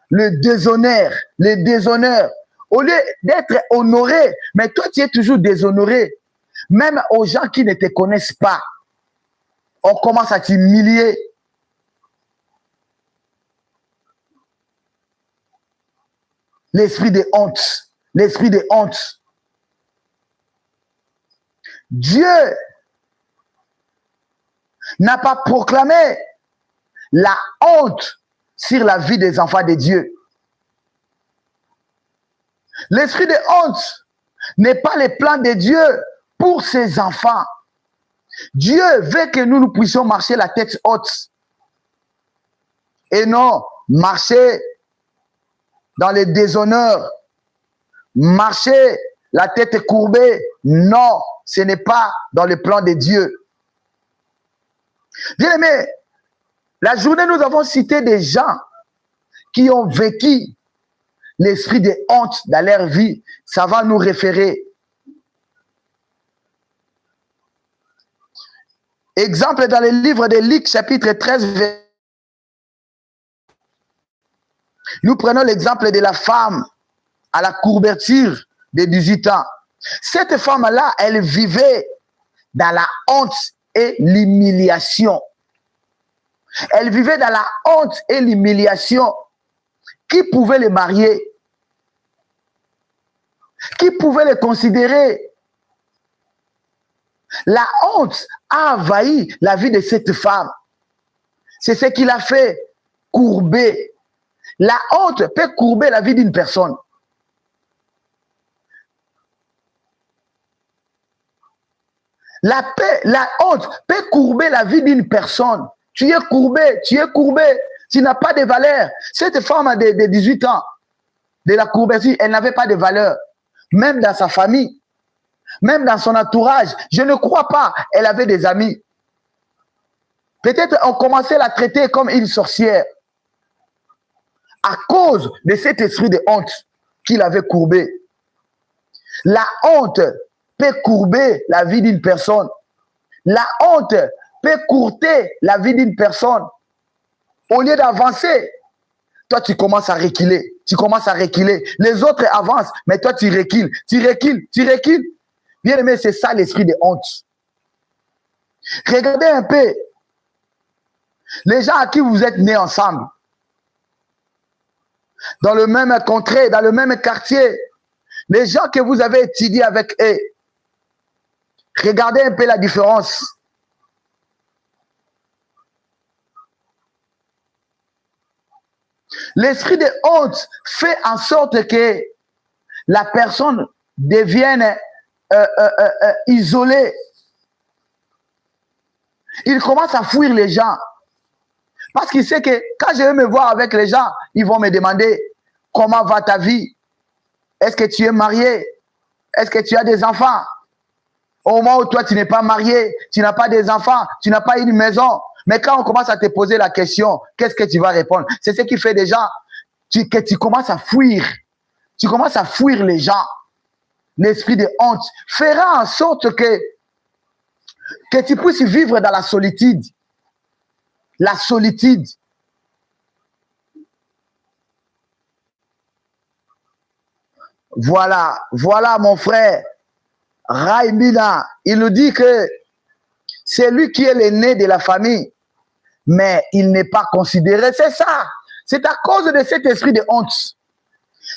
Speaker 1: le déshonneur, le déshonneur. Au lieu d'être honoré, mais toi, tu es toujours déshonoré. Même aux gens qui ne te connaissent pas, on commence à t'humilier. L'esprit de honte, l'esprit de honte. Dieu n'a pas proclamé la honte sur la vie des enfants de Dieu. L'esprit de honte n'est pas le plan de Dieu pour ses enfants. Dieu veut que nous puissions marcher la tête haute et non marcher dans les déshonneurs, marcher la tête courbée. Non, ce n'est pas dans le plan de Dieu. Bien aimé, la journée, nous avons cité des gens qui ont vécu l'esprit de honte dans leur vie. Ça va nous référer. Exemple dans le livre de Luc, chapitre 13. Nous prenons l'exemple de la femme à la courbature de 18 ans. Cette femme-là, elle vivait dans la honte et l'humiliation. Elle vivait dans la honte et l'humiliation. Qui pouvait le marier? Qui pouvait le considérer? La honte a envahi la vie de cette femme. C'est ce qu'il a fait, courber. La honte peut courber la vie d'une personne. La honte peut courber la vie d'une personne. Tu es courbé, tu n'as pas de valeur. Cette femme de 18 ans, de la courbature, elle n'avait pas de valeur. Même dans sa famille, même dans son entourage, je ne crois pas, elle avait des amis. Peut-être on commençait à la traiter comme une sorcière à cause de cet esprit de honte qu'il avait courbé. La honte peut courber la vie d'une personne. La honte peut courter la vie d'une personne. Au lieu d'avancer, toi tu commences à reculer. Tu commences à reculer. Les autres avancent, mais toi tu recules. Tu recules. Bien aimé, c'est ça l'esprit de honte. Regardez un peu les gens à qui vous êtes nés ensemble. Dans le même contrée, dans le même quartier. Les gens que vous avez étudiés avec eux. Regardez un peu la différence. L'esprit de honte fait en sorte que la personne devienne isolée. Il commence à fuir les gens. Parce qu'il sait que quand je vais me voir avec les gens, ils vont me demander comment va ta vie? Est-ce que tu es marié? Est-ce que tu as des enfants? Au moment où toi, tu n'es pas marié, tu n'as pas des enfants, tu n'as pas une maison. Mais quand on commence à te poser la question, qu'est-ce que tu vas répondre? C'est ce qui fait des gens que tu commences à fuir. Tu commences à fuir les gens. L'esprit de honte fera en sorte que tu puisses vivre dans la solitude. La solitude. Voilà mon frère. Raimina, il nous dit que c'est lui qui est l'aîné de la famille, mais il n'est pas considéré. C'est ça. C'est à cause de cet esprit de honte.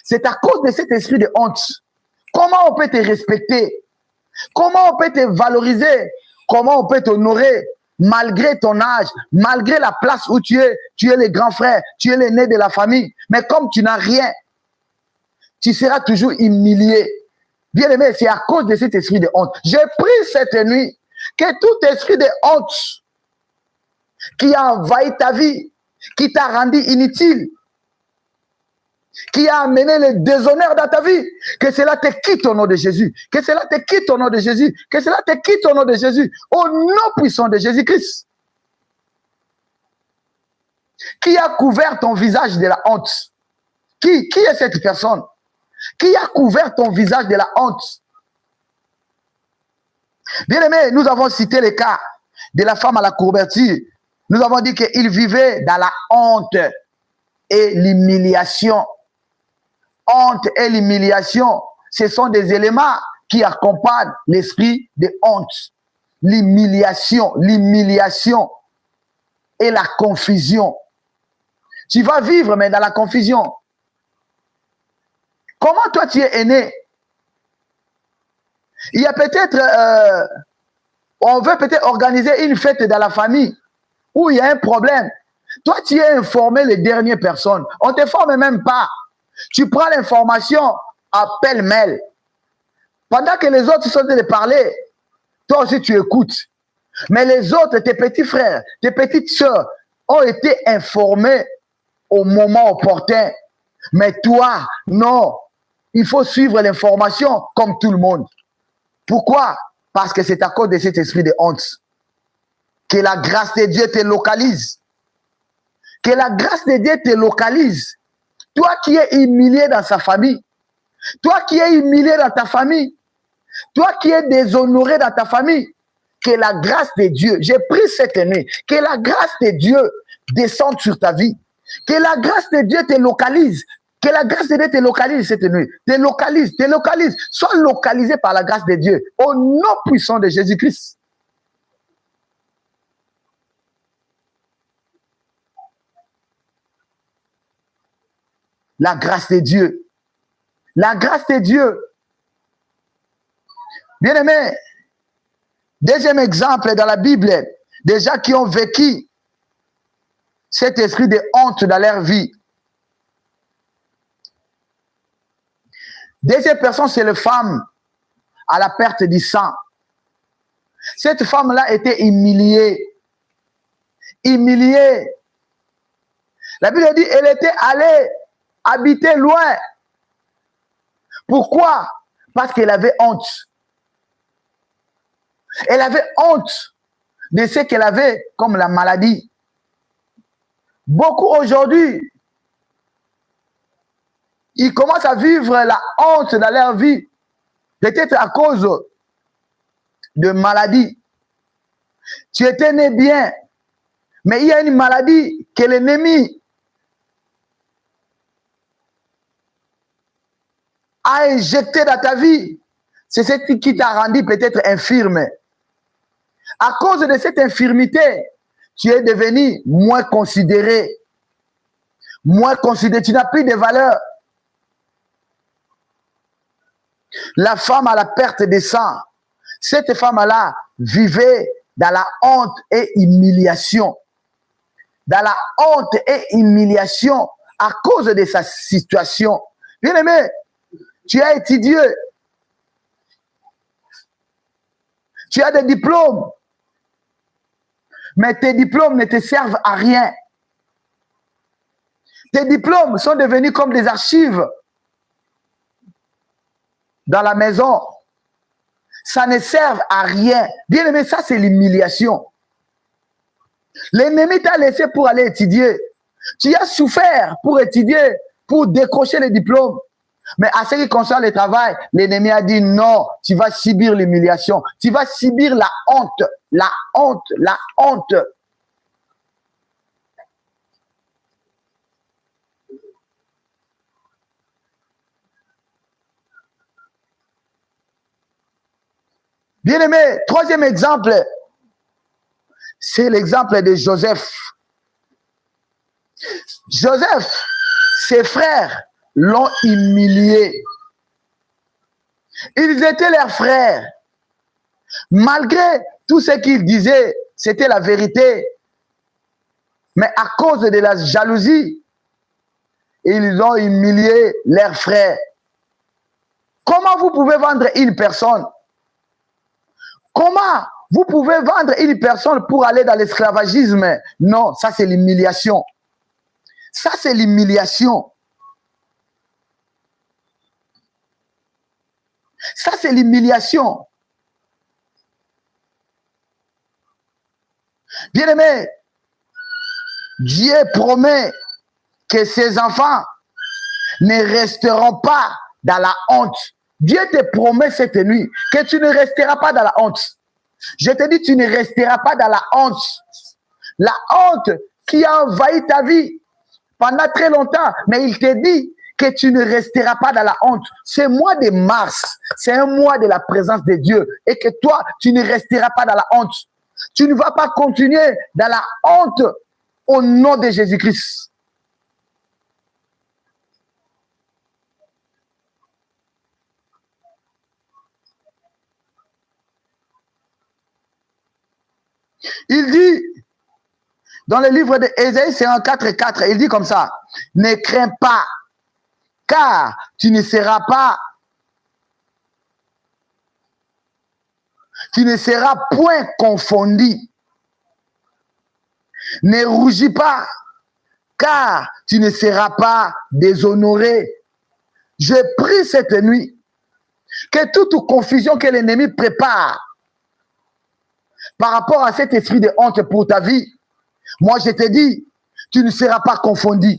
Speaker 1: C'est à cause de cet esprit de honte. Comment on peut te respecter? Comment on peut te valoriser? Comment on peut t'honorer malgré ton âge, malgré la place où tu es le grand frère, tu es l'aîné de la famille. Mais comme tu n'as rien, tu seras toujours humilié. Bien aimé, c'est à cause de cet esprit de honte. J'ai pris cette nuit que tout esprit de honte qui a envahi ta vie, qui t'a rendu inutile, qui a amené le déshonneur dans ta vie, que cela te quitte au nom de Jésus, que cela te quitte au nom de Jésus, que cela te quitte au nom de Jésus, au nom puissant de Jésus-Christ. Qui a couvert ton visage de la honte? Qui est cette personne? Qui a couvert ton visage de la honte? Bien aimé, nous avons cité le cas de la femme à la couverture. Nous avons dit qu'il vivait dans la honte et l'humiliation. Honte et l'humiliation, ce sont des éléments qui accompagnent l'esprit de honte. L'humiliation et la confusion. Tu vas vivre, mais dans la confusion. Comment toi tu es aîné? Il y a peut-être, on veut peut-être organiser une fête dans la famille où il y a un problème. Toi, tu es informé les dernières personnes. On ne te forme même pas. Tu prends l'information à pêle-mêle. Pendant que les autres sont en train de parler, toi aussi tu écoutes. Mais les autres, tes petits frères, tes petites sœurs, ont été informés au moment opportun. Mais toi, non. Il faut suivre l'information comme tout le monde. Pourquoi? Parce que c'est à cause de cet esprit de honte que la grâce de Dieu te localise. Que la grâce de Dieu te localise. Toi qui es humilié dans sa famille, toi qui es humilié dans ta famille, toi qui es déshonoré dans ta famille, que la grâce de Dieu, j'ai pris cette nuit, que la grâce de Dieu descende sur ta vie, que la grâce de Dieu te localise, que la grâce de Dieu te localise cette nuit, te localise, sois localisé par la grâce de Dieu, au nom puissant de Jésus-Christ. La grâce de Dieu. La grâce de Dieu. Bien aimé, deuxième exemple dans la Bible, des gens qui ont vécu cet esprit de honte dans leur vie. Deuxième personne, c'est la femme à la perte du sang. Cette femme-là était humiliée. Humiliée. La Bible dit, elle était allée habiter loin. Pourquoi? Parce qu'elle avait honte. Elle avait honte de ce qu'elle avait comme la maladie. Beaucoup aujourd'hui, ils commencent à vivre la honte dans leur vie. Peut-être à cause de maladie. Tu étais né bien, mais il y a une maladie que l'ennemi a injecté dans ta vie. C'est ce qui t'a rendu peut-être infirme. À cause de cette infirmité, tu es devenu moins considéré. Moins considéré, tu n'as plus de valeur. La femme à la perte de sang, cette femme-là vivait dans la honte et humiliation. Dans la honte et humiliation à cause de sa situation. Bien aimé, tu as étudié. Tu as des diplômes. Mais tes diplômes ne te servent à rien. Tes diplômes sont devenus comme des archives dans la maison. Ça ne sert à rien. Bien aimé, ça c'est l'humiliation. L'ennemi t'a laissé pour aller étudier. Tu as souffert pour étudier, pour décrocher les diplômes. Mais à ce qui concerne le travail, l'ennemi a dit non, tu vas subir l'humiliation. Tu vas subir la honte, la honte, la honte. Bien aimé, troisième exemple, c'est l'exemple de Joseph. Joseph, ses frères l'ont humilié. Ils étaient leurs frères. Malgré tout ce qu'ils disaient, c'était la vérité. Mais à cause de la jalousie, ils ont humilié leurs frères. Comment vous pouvez vendre une personne? Comment vous pouvez vendre une personne pour aller dans l'esclavagisme? Non, ça c'est l'humiliation. Ça c'est l'humiliation. Ça c'est l'humiliation. Bien-aimé, Dieu promet que ses enfants ne resteront pas dans la honte. Dieu te promet cette nuit que tu ne resteras pas dans la honte. Je te dis, tu ne resteras pas dans la honte. La honte qui a envahi ta vie pendant très longtemps, mais il te dit que tu ne resteras pas dans la honte. C'est mois de mars, c'est un mois de la présence de Dieu et que toi, tu ne resteras pas dans la honte. Tu ne vas pas continuer dans la honte au nom de Jésus-Christ. Il dit, dans le livre d'Ésaïe 54:4, il dit comme ça, ne crains pas, car tu ne seras point confondu. Ne rougis pas, car tu ne seras pas déshonoré. Je prie cette nuit que toute confusion que l'ennemi prépare par rapport à cet esprit de honte pour ta vie, moi je te dis, tu ne seras pas confondu.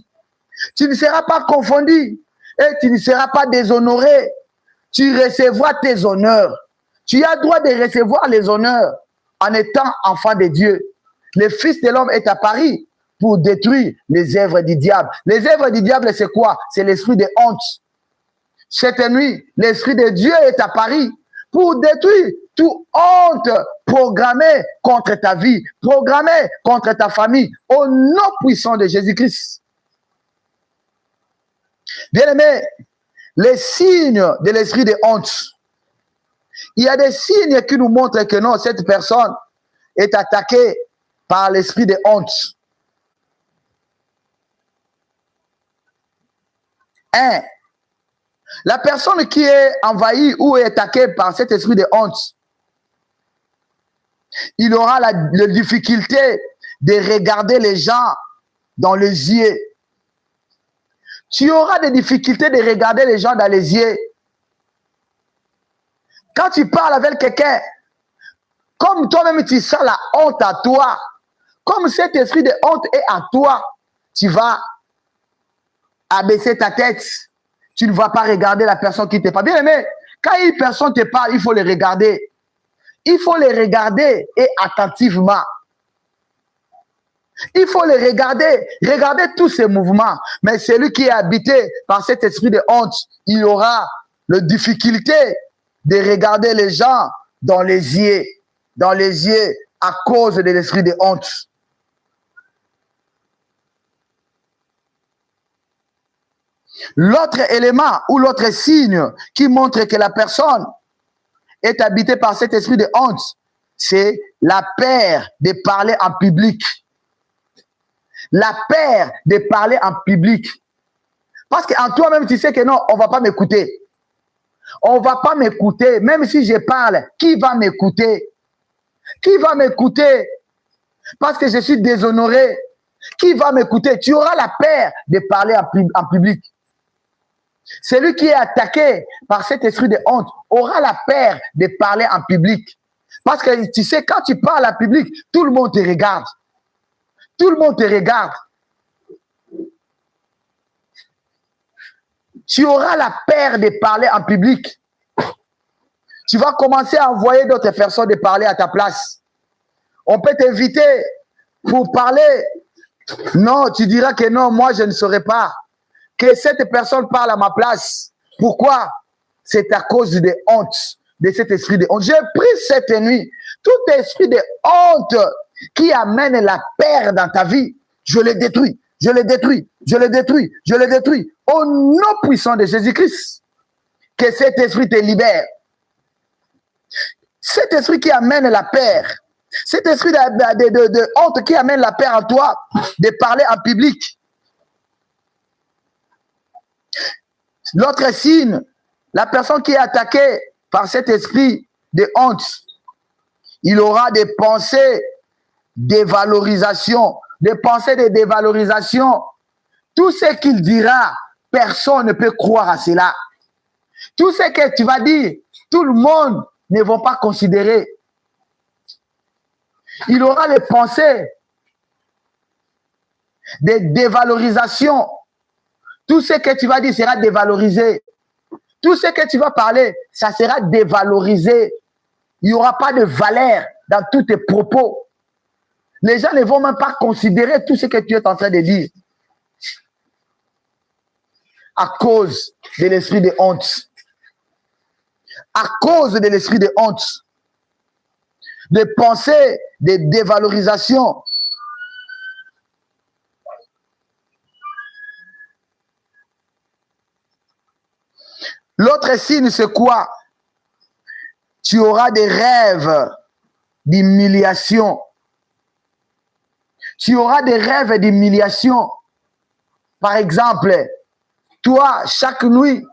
Speaker 1: Tu ne seras pas confondu et tu ne seras pas déshonoré. Tu recevras tes honneurs. Tu as droit de recevoir les honneurs en étant enfant de Dieu. Le Fils de l'homme est apparu pour détruire les œuvres du diable. Les œuvres du diable, c'est quoi? C'est l'esprit de honte. Cette nuit, l'esprit de Dieu est apparu pour détruire toute honte programmée contre ta vie, programmée contre ta famille, au nom puissant de Jésus-Christ. Bien-aimé, les signes de l'esprit de honte. Il y a des signes qui nous montrent que non, cette personne est attaquée par l'esprit de honte. 1. La personne qui est envahie ou est attaquée par cet esprit de honte, il aura la difficulté de regarder les gens dans les yeux. Tu auras des difficultés de regarder les gens dans les yeux. Quand tu parles avec quelqu'un, comme toi-même tu sens la honte à toi, comme cet esprit de honte est à toi, tu vas abaisser ta tête. Tu ne vas pas regarder la personne qui te parle. Bien aimé, quand une personne te parle, il faut les regarder. Il faut les regarder et attentivement. Il faut les regarder, regarder tous ces mouvements. Mais celui qui est habité par cet esprit de honte, il aura la difficulté de regarder les gens dans les yeux à cause de l'esprit de honte. L'autre élément ou l'autre signe qui montre que la personne est habitée par cet esprit de honte, c'est la peur de parler en public. La peur de parler en public. Parce qu'en toi-même, tu sais que non, on ne va pas m'écouter. On ne va pas m'écouter. Même si je parle, qui va m'écouter? Qui va m'écouter? Parce que je suis déshonoré. Qui va m'écouter? Tu auras la peur de parler en public. Celui qui est attaqué par cet esprit de honte aura la peur de parler en public. Parce que tu sais, quand tu parles en public, tout le monde te regarde. Tout le monde te regarde. Tu auras la peur de parler en public. Tu vas commencer à envoyer d'autres personnes de parler à ta place. On peut t'inviter pour parler. Non, tu diras que non, moi je ne saurais pas. Que cette personne parle à ma place. Pourquoi? C'est à cause de honte, de cet esprit de honte. J'ai pris cette nuit, tout esprit de honte qui amène la peur dans ta vie, je le détruis, je le détruis, je le détruis, je le détruis. Au nom puissant de Jésus-Christ, que cet esprit te libère. Cet esprit qui amène la peur, cet esprit de honte qui amène la peur en toi, de parler en public. L'autre signe, la personne qui est attaquée par cet esprit de honte, il aura des pensées de valorisation, des pensées de dévalorisation. Tout ce qu'il dira, personne ne peut croire à cela. Tout ce que tu vas dire, tout le monde ne va pas considérer. Il aura les pensées de dévalorisation. Tout ce que tu vas dire sera dévalorisé. Tout ce que tu vas parler, ça sera dévalorisé. Il n'y aura pas de valeur dans tous tes propos. Les gens ne vont même pas considérer tout ce que tu es en train de dire. À cause de l'esprit de honte. À cause de l'esprit de honte. De pensée, de dévalorisation. L'autre signe, c'est quoi? Tu auras des rêves d'humiliation. Tu auras des rêves d'humiliation. Par exemple, toi, chaque nuit,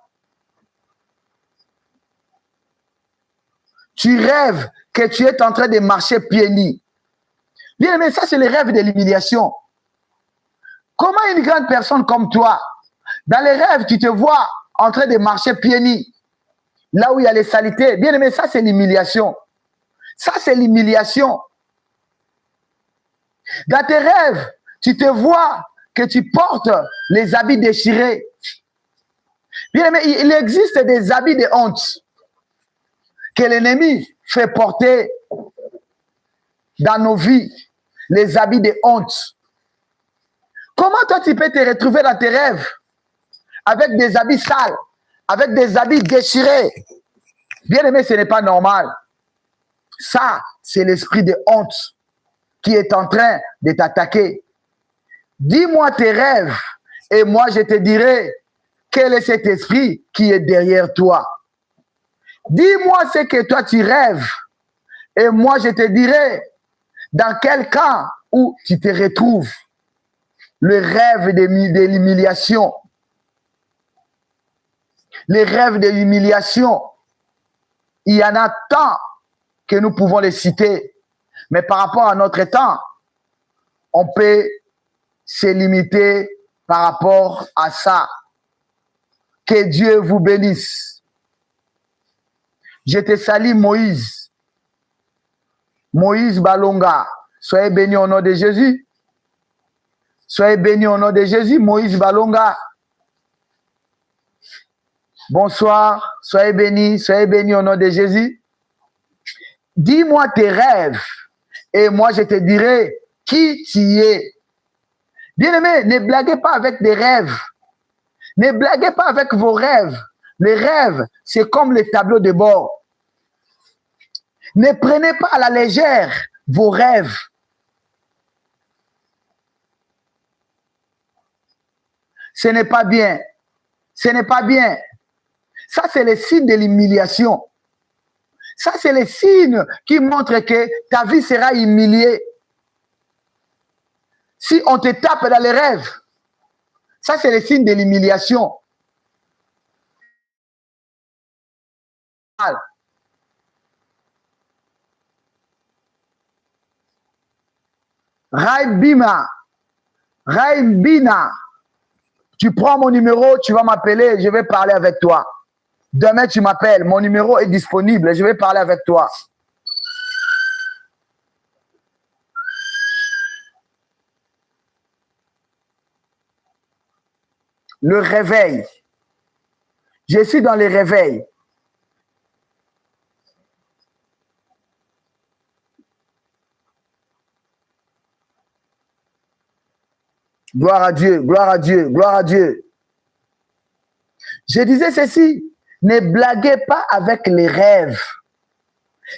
Speaker 1: tu rêves que tu es en train de marcher pieds nus. Bien aimé, ça c'est le rêve de l'humiliation. Comment une grande personne comme toi, dans les rêves, tu te vois en train de marcher pieds nus, là où il y a les saletés. Bien aimé, ça c'est l'humiliation. Ça c'est l'humiliation. Dans tes rêves, tu te vois que tu portes les habits déchirés. Bien aimé, il existe des habits de honte que l'ennemi fait porter dans nos vies. Les habits de honte. Comment toi tu peux te retrouver dans tes rêves avec des habits sales, avec des habits déchirés? Bien aimé, ce n'est pas normal. Ça, c'est l'esprit de honte qui est en train de t'attaquer. Dis-moi tes rêves et moi je te dirai quel est cet esprit qui est derrière toi. Dis-moi ce que toi tu rêves et moi je te dirai dans quel camp où tu te retrouves. Le rêve de l'humiliation. Les rêves de l'humiliation. Il y en a tant que nous pouvons les citer. Mais par rapport à notre temps, on peut se limiter par rapport à ça. Que Dieu vous bénisse. Je te salue Moïse. Moïse Balonga. Soyez bénis au nom de Jésus. Soyez bénis au nom de Jésus. Moïse Balonga. Bonsoir. Soyez bénis au nom de Jésus. Dis-moi tes rêves et moi je te dirai qui tu es. Bien-aimé, ne blaguez pas avec des rêves. Ne blaguez pas avec vos rêves. Les rêves, c'est comme les tableaux de bord. Ne prenez pas à la légère vos rêves. Ce n'est pas bien. Ce n'est pas bien. Ça, c'est le signe de l'humiliation. Ça, c'est le signe qui montre que ta vie sera humiliée. Si on te tape dans les rêves, ça, c'est le signe de l'humiliation. Raibina, tu prends mon numéro, tu vas m'appeler, je vais parler avec toi. Demain, tu m'appelles, mon numéro est disponible, je vais parler avec toi. Le réveil. Je suis dans les réveils. Gloire à Dieu, gloire à Dieu, gloire à Dieu. Je disais ceci, ne blaguez pas avec les rêves.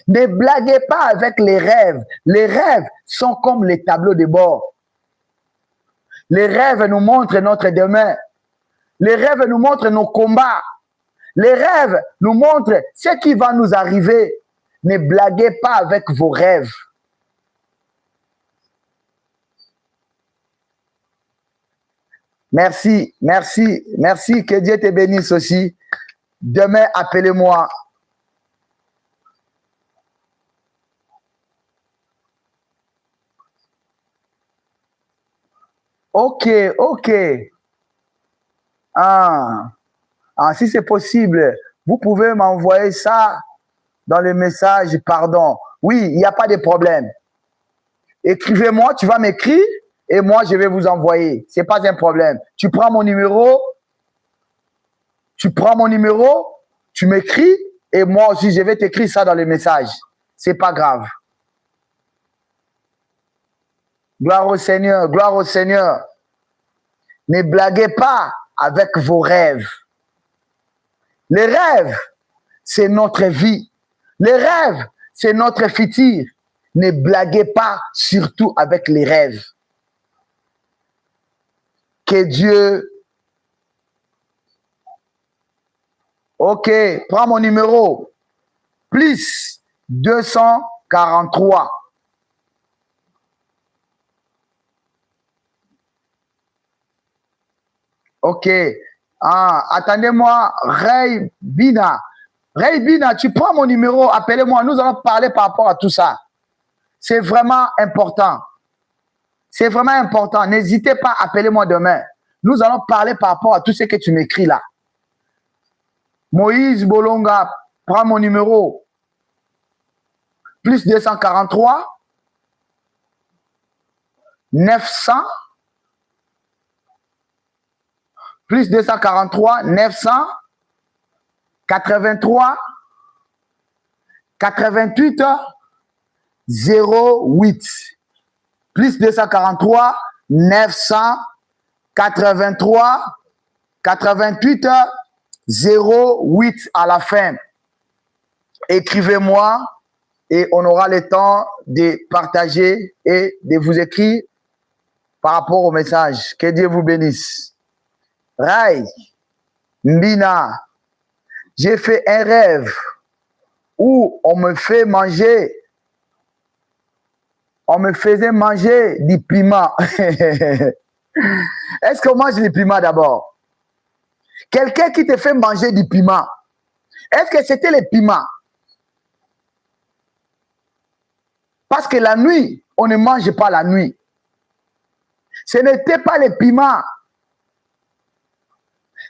Speaker 1: Ne blaguez pas avec les rêves. Les rêves sont comme les tableaux de bord. Les rêves nous montrent notre demain. Les rêves nous montrent nos combats. Les rêves nous montrent ce qui va nous arriver. Ne blaguez pas avec vos rêves. Merci, merci, merci. Que Dieu te bénisse aussi. Demain, appelez-moi. Ok, ok. Si c'est possible, vous pouvez m'envoyer ça dans le message, pardon. Oui, il n'y a pas de problème. Écrivez-moi, tu vas m'écrire et moi, je vais vous envoyer. Ce n'est pas un problème. Tu prends mon numéro, tu m'écris et moi aussi, je vais t'écrire ça dans le message. Ce n'est pas grave. Gloire au Seigneur, gloire au Seigneur. Ne blaguez pas avec vos rêves. Les rêves, c'est notre vie. Les rêves, c'est notre futur. Ne blaguez pas surtout avec les rêves. Que Dieu... Ok, prends mon numéro. Plus 243. Ok. Attendez-moi, Ray Bina. Ray Bina, tu prends mon numéro, appelez-moi. Nous allons parler par rapport à tout ça. C'est vraiment important. C'est vraiment important. N'hésitez pas, appelez-moi demain. Nous allons parler par rapport à tout ce que tu m'écris là. Moïse Bolonga, prends mon numéro. Plus 243 900 plus 243 900 83 88 08 plus 243 900 83 88 08 à la fin. Écrivez-moi et on aura le temps de partager et de vous écrire par rapport au message. Que Dieu vous bénisse. Rai, Mbina, j'ai fait un rêve où on me fait manger. On me faisait manger du piment. Est-ce qu'on mange du piment d'abord? Quelqu'un qui te fait manger du piment. Est-ce que c'était le piment? Parce que la nuit, on ne mange pas la nuit. Ce n'était pas le piment.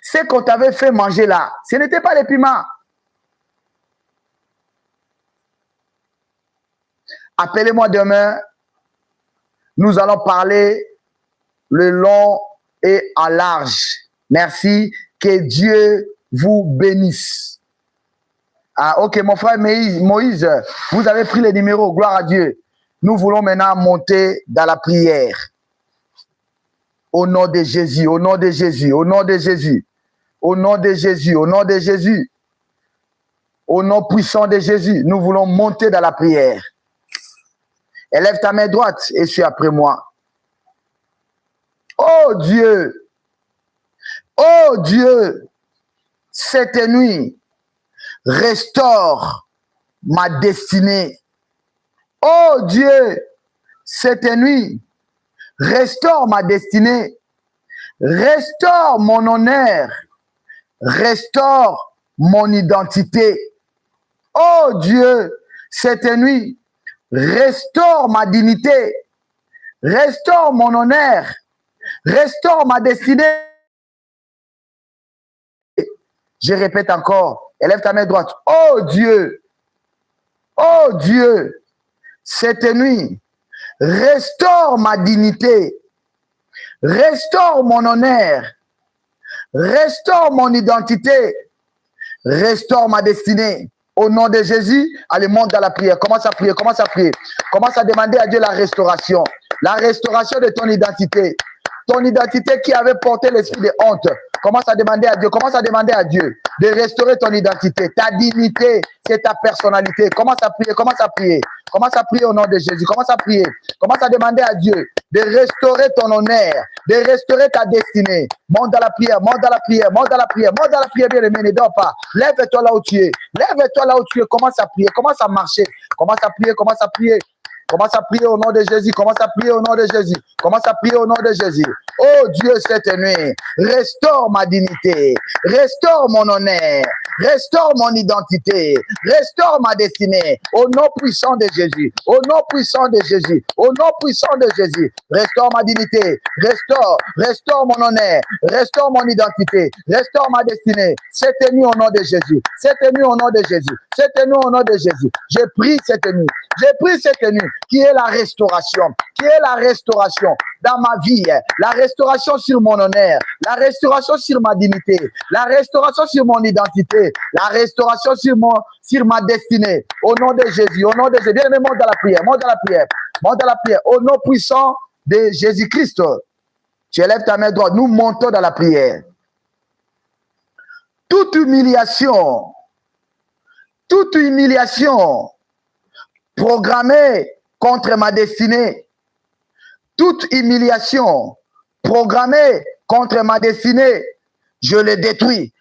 Speaker 1: Ce qu'on t'avait fait manger là, ce n'était pas le piment. Appelez-moi demain. Nous allons parler le long et à large. Merci. Que Dieu vous bénisse. Ok, mon frère Moïse, vous avez pris les numéros. Gloire à Dieu. Nous voulons maintenant monter dans la prière. Au nom de Jésus, au nom de Jésus, au nom de Jésus. Au nom de Jésus, au nom de Jésus. Au nom puissant de Jésus, nous voulons monter dans la prière. Élève ta main droite et suis après moi. Oh Dieu, cette nuit, restaure ma destinée. Oh Dieu, cette nuit, restaure ma destinée. Restaure mon honneur. Restaure mon identité. Oh Dieu, cette nuit, restaure ma dignité. Restaure mon honneur. Restaure ma destinée. Je répète encore. Élève ta main droite. Oh Dieu, cette nuit, restaure ma dignité. Restaure mon honneur. Restaure mon identité. Restaure ma destinée. Au nom de Jésus, allez, monte dans la prière. Commence à prier, commence à prier. Commence à demander à Dieu la restauration. La restauration de ton identité. Ton identité qui avait porté l'esprit de honte. Commence à demander à Dieu. Commence à demander à Dieu de restaurer ton identité. Ta dignité, c'est ta personnalité. Commence à prier, commence à prier. Commence à prier au nom de Jésus. Commence à prier. Commence à demander à Dieu de restaurer ton honneur, de restaurer ta destinée. Monte dans la prière, monte dans la prière, monte dans la prière, monte dans la prière, bien aimé, ne dors pas. Lève-toi là où tu es. Lève-toi là où tu es. Commence à prier, commence à marcher. Commence à prier, commence à prier. Commence à prier au nom de Jésus. Commence à prier au nom de Jésus. Commence à prier au nom de Jésus. Oh Dieu, cette nuit, restaure ma dignité. Restaure mon honneur. Restaure mon identité. Restaure ma destinée. Au nom puissant de Jésus. Au nom puissant de Jésus. Au nom puissant de Jésus. Restaure ma dignité. Restaure mon honneur. Restaure mon identité. Restaure ma destinée. Cette nuit au nom de Jésus. Cette nuit au nom de Jésus. Cette nuit au nom de Jésus. J'ai pris cette nuit. J'ai pris cette nuit qui est la restauration. Qui est la restauration dans ma vie. La restauration sur mon honneur. La restauration sur ma dignité. La restauration sur mon identité. La restauration sur ma destinée. Au nom de Jésus. Au nom de Jésus. Bien-aimé, monte dans la prière. Monte dans la prière. Monte dans la prière. Au nom puissant de Jésus-Christ. Tu élèves ta main droite. Nous montons dans la prière. Toute humiliation programmée contre ma destinée, toute humiliation programmée contre ma destinée, je le détruis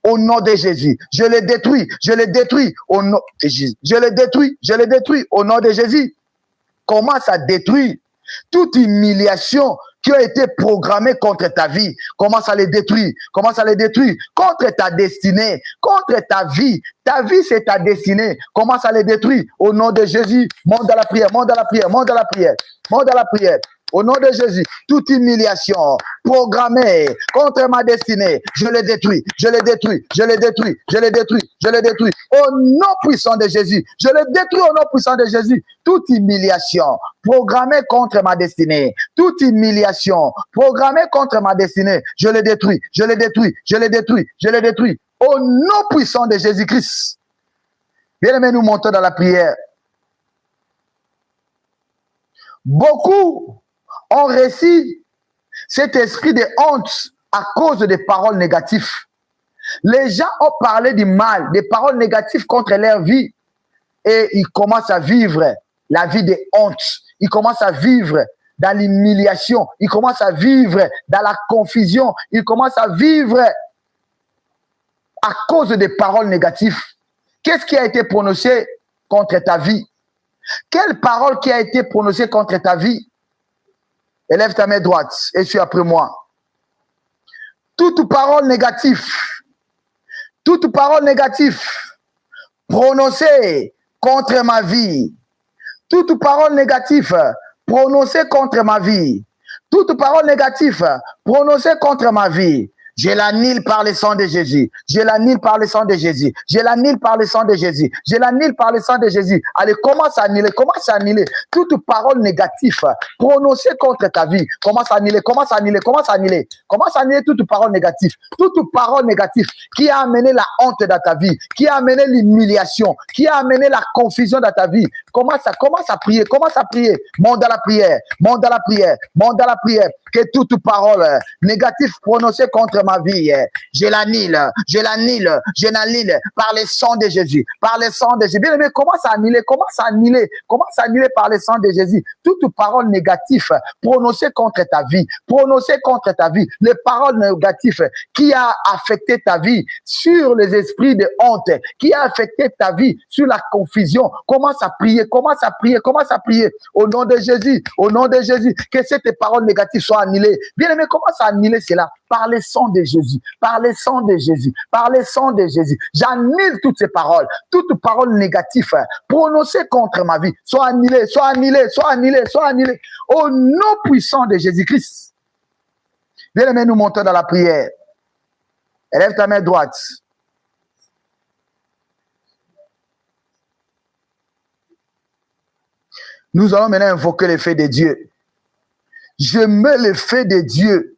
Speaker 1: au nom de Jésus. Je le détruis au nom de Jésus. Je le détruis au nom de Jésus. Commence à détruire toute humiliation qui a été programmée contre ta vie. Commence à les détruire. Commence à les détruire. Contre ta destinée. Contre ta vie. Ta vie, c'est ta destinée. Commence à les détruire. Au nom de Jésus, monte dans la prière, monte dans la prière, monte dans la prière, monte dans la prière. Au nom de Jésus, toute humiliation programmée contre ma destinée, je le détruis, je le détruis, je le détruis, je le détruis, je le détruis. Au nom puissant de Jésus, je le détruis au nom puissant de Jésus. Toute humiliation programmée contre ma destinée, toute humiliation programmée contre ma destinée, je le détruis, je le détruis, je le détruis, je le détruis. Au nom puissant de Jésus-Christ. Bien-aimés, nous montons dans la prière. Beaucoup ont reçu cet esprit de honte à cause des paroles négatives. Les gens ont parlé du mal, des paroles négatives contre leur vie et ils commencent à vivre la vie de honte. Ils commencent à vivre dans l'humiliation. Ils commencent à vivre dans la confusion. Ils commencent à vivre à cause des paroles négatives. Qu'est-ce qui a été prononcé contre ta vie? Quelle parole qui a été prononcée contre ta vie? Élève ta main droite et suis après moi. Toute parole négative prononcée contre ma vie, toute parole négative prononcée contre ma vie, toute parole négative prononcée contre ma vie, je l'annule par le sang de Jésus. Je l'annule par le sang de Jésus. Je l'annule par le sang de Jésus. Je l'annule par le sang de Jésus. Allez, commence à annuler. Commence à annuler toute parole négative prononcée contre ta vie. Commence à annuler. Commence à annuler. Commence à annuler. Commence à annuler toute parole négative. Toute parole négative qui a amené la honte dans ta vie, qui a amené l'humiliation, qui a amené la confusion dans ta vie. Commence à prier. Commence à prier. Monte dans la prière. Monte dans la prière. Monte dans la prière. Que toute parole négative prononcée contre ma vie, je l'annule par le sang de Jésus, par le sang de Jésus. Bien aimé, commence à annuler par le sang de Jésus toute parole négative prononcée contre ta vie, les paroles négatives qui a affecté ta vie sur les esprits de honte, qui a affecté ta vie sur la confusion. Commence à prier au nom de Jésus, que cette parole négative soit annulée. Bien aimé, commence à annuler cela par le sang de Jésus, par le sang de Jésus, par le sang de Jésus. J'annule toutes ces paroles, toutes paroles négatives prononcées contre ma vie. Sois annulées. Au nom puissant de Jésus-Christ. Bien aimé, nous montons dans la prière. Élève ta main droite. Nous allons maintenant invoquer le feu de Dieu. Je mets le feu de Dieu.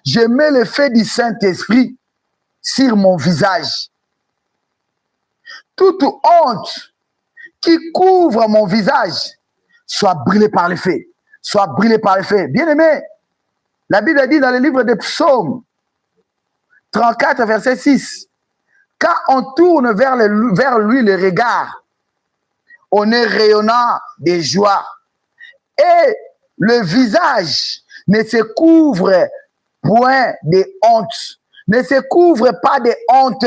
Speaker 1: Je mets le feu du Saint-Esprit sur mon visage. Toute honte qui couvre mon visage soit brûlée par le feu. Soit brûlée par le feu. Bien-aimé, la Bible dit dans le livre des Psaumes 34, verset 6, quand on tourne vers lui le regard, au nez rayonnant de joie. Et le visage ne se couvre point de honte. Ne se couvre pas de honte.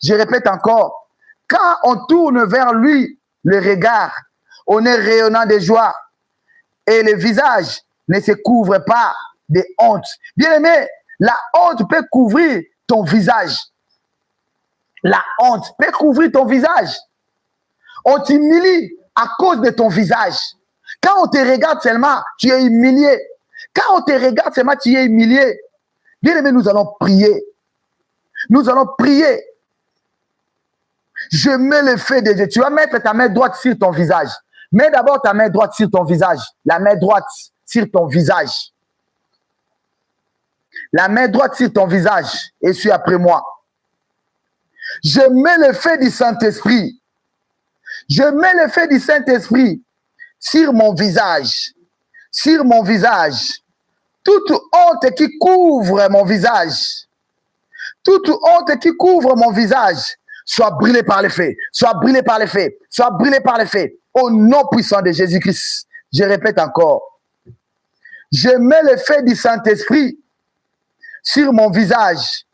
Speaker 1: Je répète encore. Quand on tourne vers lui le regard, au nez rayonnant de joie, et le visage ne se couvre pas de honte. Bien aimé, la honte peut couvrir ton visage. La honte peut couvrir ton visage. On t'humilie à cause de ton visage. Quand on te regarde seulement, tu es humilié. Quand on te regarde seulement, tu es humilié. Bien aimé, nous allons prier. Nous allons prier. Je mets le feu de Dieu. Tu vas mettre ta main droite sur ton visage. Mets d'abord ta main droite sur ton visage. La main droite sur ton visage. La main droite sur ton visage. Et suis après moi. Je mets le feu du Saint-Esprit. Je mets le feu du Saint-Esprit sur mon visage. Sur mon visage. Toute honte qui couvre mon visage. Toute honte qui couvre mon visage. Soit brûlée par le feu. Soit brûlée par le feu. Soit brûlée par le feu. Au nom puissant de Jésus-Christ. Je répète encore. Je mets le feu du Saint-Esprit sur mon visage.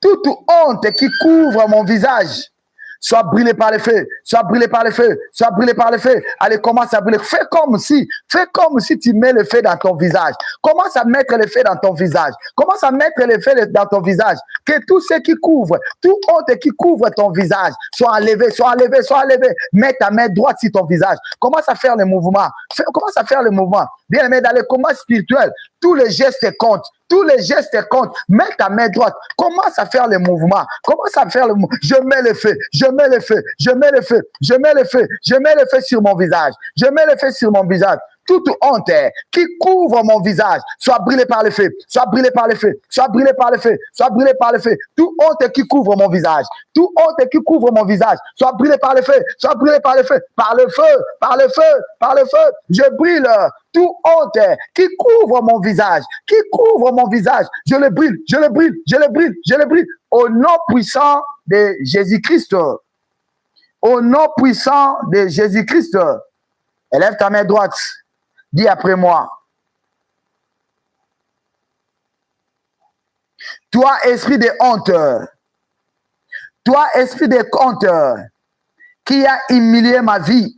Speaker 1: Toute honte qui couvre mon visage, soit brûlée par le feu, soit brûlée par le feu, soit brûlée par le feu. Allez, commence à brûler. Fais comme si tu mets le feu dans ton visage. Commence à mettre le feu dans ton visage. Commence à mettre le feu dans ton visage. Que tout ce qui couvre, toute honte qui couvre ton visage, soit enlevé, soit enlevé, soit enlevé. Mets ta main droite sur ton visage. Commence à faire le mouvement. Commence à faire le mouvement. Bien aimé, dans le combat spirituel, tous les gestes comptent. Tous les gestes comptent. Mets ta main droite. Commence à faire le mouvement. Commence à faire le mouvement. Je mets le feu. Je mets le feu. Je mets le feu. Je mets le feu. Je mets le feu sur mon visage. Je mets le feu sur mon visage. Toute honte qui couvre mon visage, soit brûlée par le feu, soit brûlée par le feu, soit brûlée par le feu, soit brûlée par le feu. Toute honte qui couvre mon visage, toute honte qui couvre mon visage, soit brûlée par le feu, soit brûlée par le feu, par le feu, par le feu, par le feu. Je brûle toute honte qui couvre mon visage, qui couvre mon visage. Je le brûle, je le brûle, je le brûle, je le brûle. Au nom puissant de Jésus-Christ. Au nom puissant de Jésus-Christ. Élève ta main droite. Dis après moi. Toi, esprit de honte. Toi, esprit de honte, qui a humilié ma vie,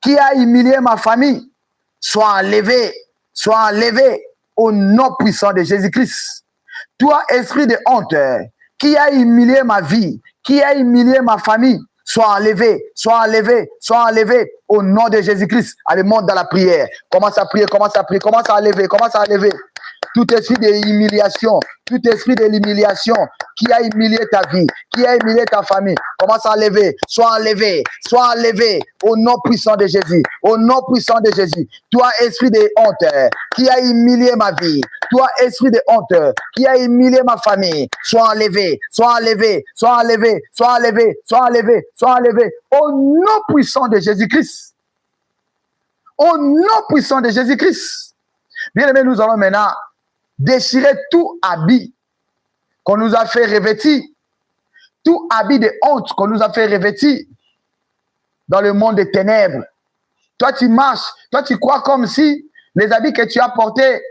Speaker 1: qui a humilié ma famille, sois enlevé au nom puissant de Jésus-Christ. Toi, esprit de honte, qui a humilié ma vie, qui a humilié ma famille, sois enlevé, sois enlevé, sois enlevé au nom de Jésus-Christ. Allez, monte dans la prière. Commence à prier, commence à prier, commence à enlever, commence à enlever. Tout esprit de l'humiliation, tout esprit de l'humiliation qui a humilié ta vie, qui a humilié ta famille, commence à enlever, sois enlevé au nom puissant de Jésus, au nom puissant de Jésus. Toi, esprit de honte, qui a humilié ma vie, toi, esprit de honte, qui a humilié ma famille, sois enlevé, sois enlevé, sois enlevé, sois enlevé, sois enlevé, sois enlevé, au nom puissant de Jésus-Christ. Au nom puissant de Jésus-Christ. Bien aimé, nous allons maintenant déchirer tout habit qu'on nous a fait revêtir, tout habit de honte qu'on nous a fait revêtir dans le monde des ténèbres. Toi, tu marches, toi, tu crois comme si les habits que tu as portés,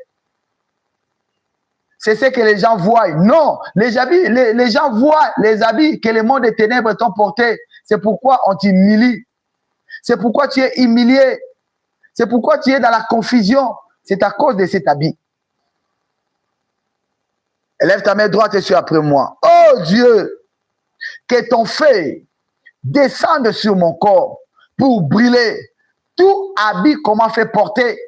Speaker 1: c'est ce que les gens voient. Non, les gens voient les habits que le monde des ténèbres t'ont portés. C'est pourquoi on t'humilie. C'est pourquoi tu es humilié. C'est pourquoi tu es dans la confusion. C'est à cause de cet habit. Lève ta main droite et suis après moi. Oh Dieu, que ton feu descende sur mon corps pour brûler tout habit qu'on m'a fait porter,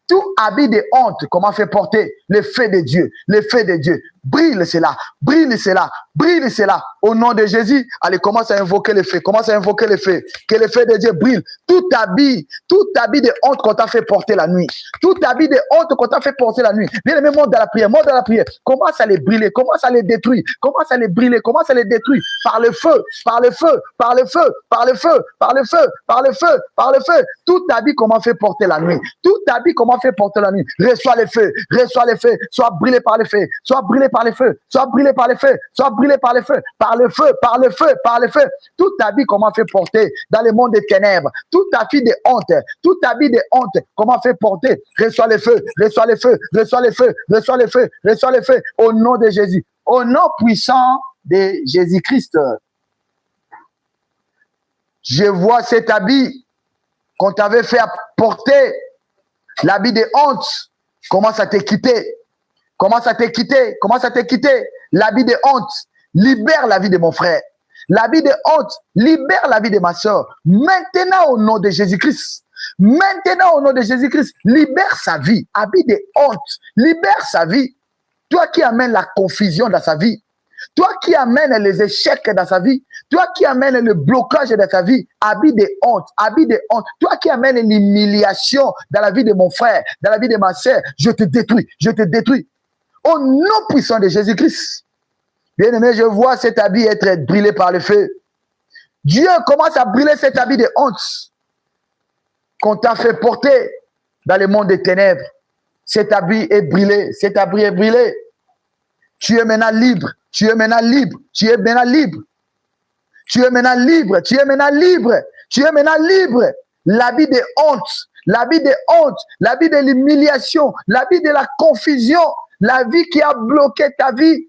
Speaker 1: tout habit de honte qu'on m'a fait porter, le feu de Dieu, le feu de Dieu. Brille cela, brille cela, brille cela. Au nom de Jésus, allez, commence à invoquer le feu, commence à invoquer le feu. Que le feu de Dieu brille. Tout habit de honte qu'on t'a fait porter la nuit. Tout habit de honte qu'on t'a fait porter la nuit. Bien aimé, monte dans la prière, monte dans la prière. Commence à les brûler, commence à les détruire, commence à les brûler, commence à les détruire. Par le feu, par le feu, par le feu, par le feu, par le feu, par le feu, par le feu. Tout habit qu'on m'a fait porter la nuit. Tout habit qu'on m'a fait porter la nuit. Reçois le feu, sois brûlé par le feu, sois brûlé par par les feux, sois brûlé par les feux, sois brûlé par les feux, par le feu, par le feu, par le feu. Toute ta vie, comment fait porter dans le monde des ténèbres, toute ta vie de honte, toute ta vie de honte, comment fait porter, reçois les feux, reçois les feux, reçois les feux, reçois les feux, reçois les feux, au nom de Jésus, au nom puissant de Jésus-Christ. Je vois cet habit qu'on t'avait fait porter, l'habit de honte, commence à te quitter. Commence à te quitter. Commence à te quitter. L'habit de honte libère la vie de mon frère. L'habit de honte libère la vie de ma soeur. Maintenant, au nom de Jésus-Christ. Maintenant, au nom de Jésus-Christ, libère sa vie. Habit de honte, libère sa vie. Toi qui amènes la confusion dans sa vie. Toi qui amènes les échecs dans sa vie, toi qui amènes le blocage dans sa vie, habit de honte, toi qui amènes l'humiliation dans la vie de mon frère, dans la vie de ma sœur, je te détruis, je te détruis. Au nom puissant de Jésus-Christ. Bien-aimé, je vois cet habit être brûlé par le feu. Dieu commence à brûler cet habit de honte qu'on t'a fait porter dans le monde des ténèbres. Cet habit est brûlé, cet habit est brûlé. Tu es maintenant libre. Tu es maintenant libre. Tu es maintenant libre. Tu es maintenant libre. Tu es maintenant libre. Tu es maintenant libre. L'habit de honte. L'habit de honte. L'habit de l'humiliation. L'habit de la confusion. La vie qui a bloqué ta vie.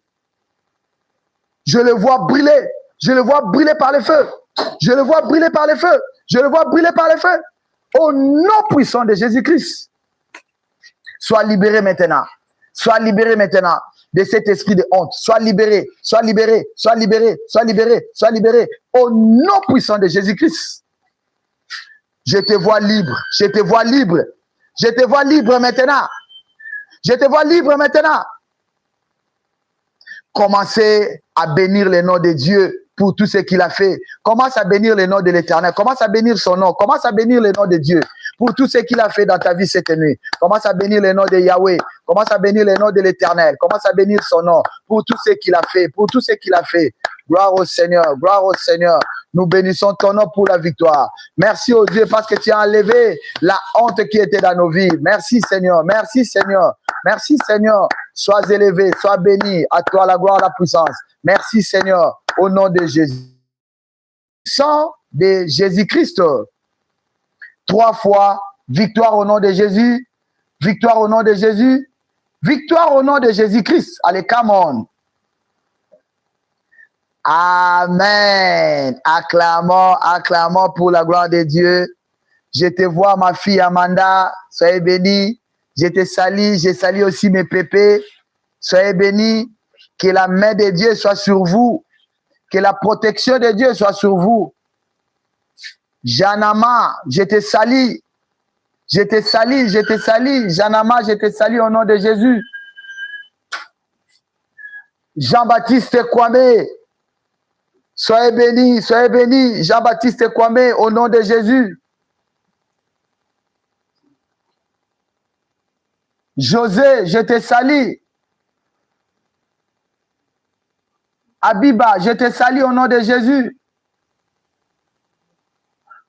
Speaker 1: Je le vois brûler. Je le vois brûler par le feu. Je le vois brûler par le feu. Je le vois brûler par le feu. Au nom puissant de Jésus-Christ. Sois libéré maintenant. Sois libéré maintenant de cet esprit de honte. Sois libéré, sois libéré, sois libéré, sois libéré, sois libéré. Au nom puissant de Jésus-Christ. Je te vois libre, je te vois libre. Je te vois libre maintenant. Je te vois libre maintenant. Commencez à bénir le nom de Dieu pour tout ce qu'il a fait. Commence à bénir le nom de l'Éternel. Commence à bénir son nom. Commence à bénir le nom de Dieu pour tout ce qu'il a fait dans ta vie cette nuit. Commence à bénir le nom de Yahweh. Commence à bénir le nom de l'Éternel. Commence à bénir son nom pour tout ce qu'il a fait. Pour tout ce qu'il a fait. Gloire au Seigneur. Gloire au Seigneur. Nous bénissons ton nom pour la victoire. Merci au Dieu parce que tu as enlevé la honte qui était dans nos vies. Merci Seigneur. Merci Seigneur. Merci Seigneur. Sois élevé, sois béni. À toi la gloire, la puissance. Merci Seigneur. Au nom de Jésus. Sang de Jésus-Christ. 3 fois. Victoire au nom de Jésus. Victoire au nom de Jésus. Victoire au nom de Jésus-Christ. Allez, come on. Amen. Acclamons, acclamons pour la gloire de Dieu. Je te vois, ma fille Amanda. Soyez bénie. Je te salue. Je salue aussi mes pépés. Soyez bénis. Que la main de Dieu soit sur vous. Que la protection de Dieu soit sur vous. Janama, je te salue. Je te salue, je te salue. Janama, je te salue au nom de Jésus. Jean-Baptiste Kwame. Soyez bénis, soyez bénis. Jean-Baptiste Kwame, au nom de Jésus. José, je te salue. Abiba, je te salue au nom de Jésus.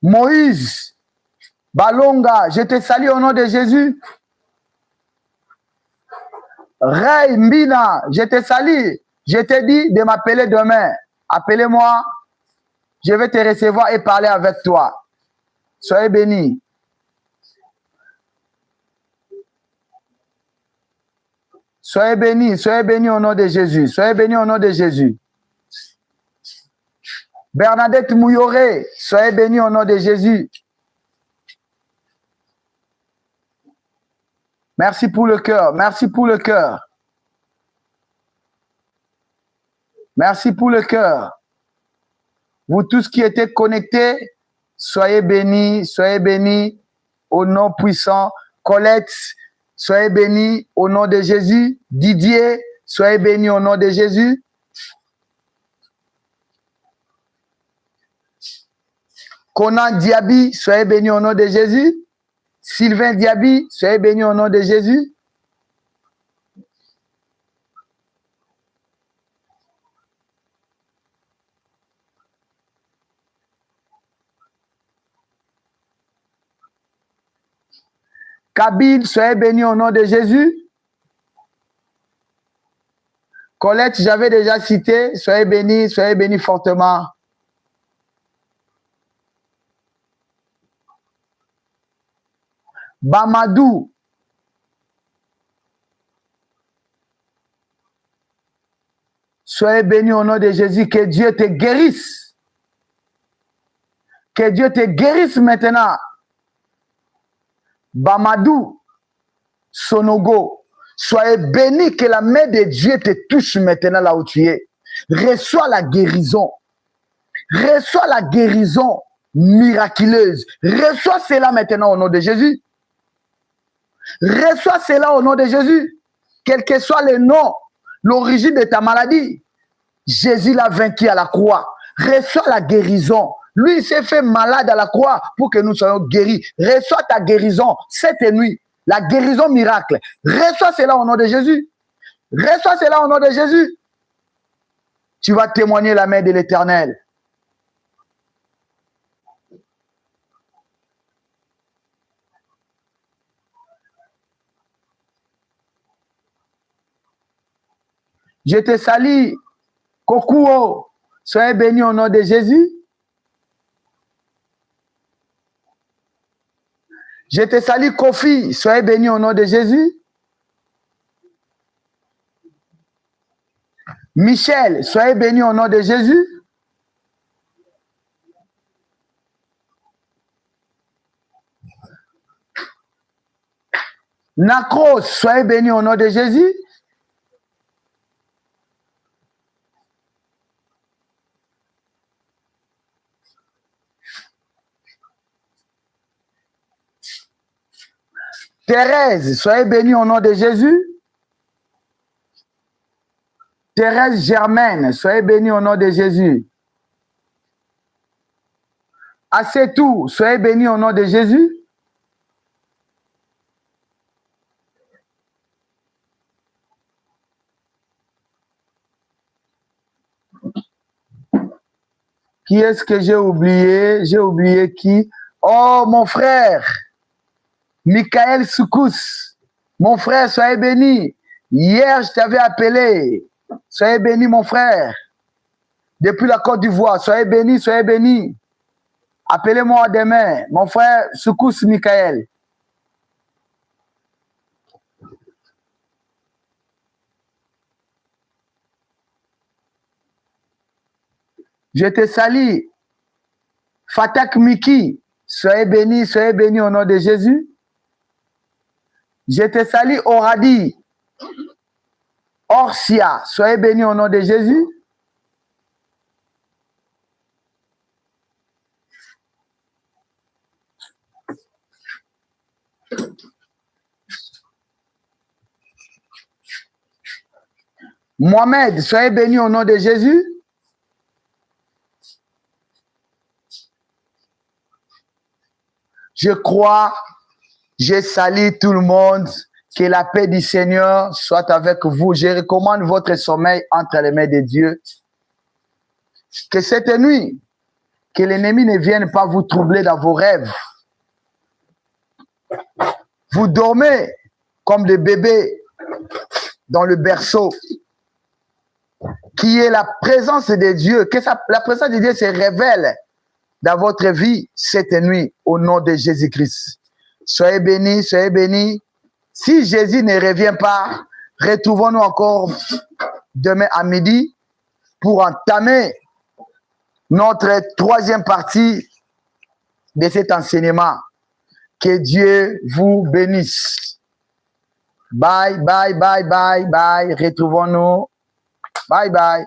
Speaker 1: Moïse, Balonga, je te salue au nom de Jésus. Ray Mbina, je te salue. Je te dis de m'appeler demain. Appelez-moi. Je vais te recevoir et parler avec toi. Soyez bénis. Soyez bénis au nom de Jésus. Soyez bénis au nom de Jésus. Bernadette Mouyoré, soyez bénis au nom de Jésus. Merci pour le cœur. Merci pour le cœur. Merci pour le cœur. Vous tous qui étiez connectés, soyez bénis au nom puissant. Colette, soyez bénis au nom de Jésus. Didier, soyez bénis au nom de Jésus. Conan Diaby, soyez bénis au nom de Jésus. Sylvain Diaby, soyez bénis au nom de Jésus. Kabil, soyez bénis au nom de Jésus. Colette, j'avais déjà cité. Soyez bénis fortement. Bamadou. Soyez bénis au nom de Jésus. Que Dieu te guérisse. Que Dieu te guérisse maintenant. Bamadou. Sonogo. Soyez bénis, que la main de Dieu te touche maintenant là où tu es. Reçois la guérison. Reçois la guérison miraculeuse. Reçois cela maintenant au nom de Jésus. Reçois cela au nom de Jésus. Quel que soit le nom, l'origine de ta maladie, Jésus l'a vaincu à la croix. Reçois la guérison. Lui, il s'est fait malade à la croix pour que nous soyons guéris. Reçois ta guérison cette nuit. La guérison miracle. Reçois cela au nom de Jésus. Reçois cela au nom de Jésus. Tu vas témoigner la main de l'Éternel. Je te salue, Kokuo. Soyez bénis au nom de Jésus. Je te salue, Kofi. Soyez bénis au nom de Jésus. Michel, soyez bénis au nom de Jésus. Nacros, soyez bénis au nom de Jésus. Thérèse, soyez bénis au nom de Jésus. Thérèse Germaine, soyez bénis au nom de Jésus. Assetou, soyez bénis au nom de Jésus. Qui est-ce que j'ai oublié? J'ai oublié qui? Oh, mon frère, Michael Soukous. Mon frère, soyez béni. Hier, je t'avais appelé. Soyez béni, mon frère. Depuis la Côte d'Ivoire, soyez béni, soyez béni. Appelez-moi demain, mon frère Soukous Michael. Je te salue. Fatak Miki, soyez béni au nom de Jésus. Je te salue, Oradi. Orsia, soyez béni au nom de Jésus. Mohamed, soyez béni au nom de Jésus. Je crois, je salue tout le monde. Que la paix du Seigneur soit avec vous. Je recommande votre sommeil entre les mains de Dieu. Que cette nuit, que l'ennemi ne vienne pas vous troubler dans vos rêves. Vous dormez comme des bébés dans le berceau. Qui est la présence de Dieu. Que la présence de Dieu se révèle dans votre vie cette nuit au nom de Jésus-Christ. Soyez bénis, soyez bénis. Si Jésus ne revient pas, retrouvons-nous encore demain à midi pour entamer notre troisième partie de cet enseignement. Que Dieu vous bénisse. Bye, bye, bye, bye, bye. Retrouvons-nous. Bye, bye.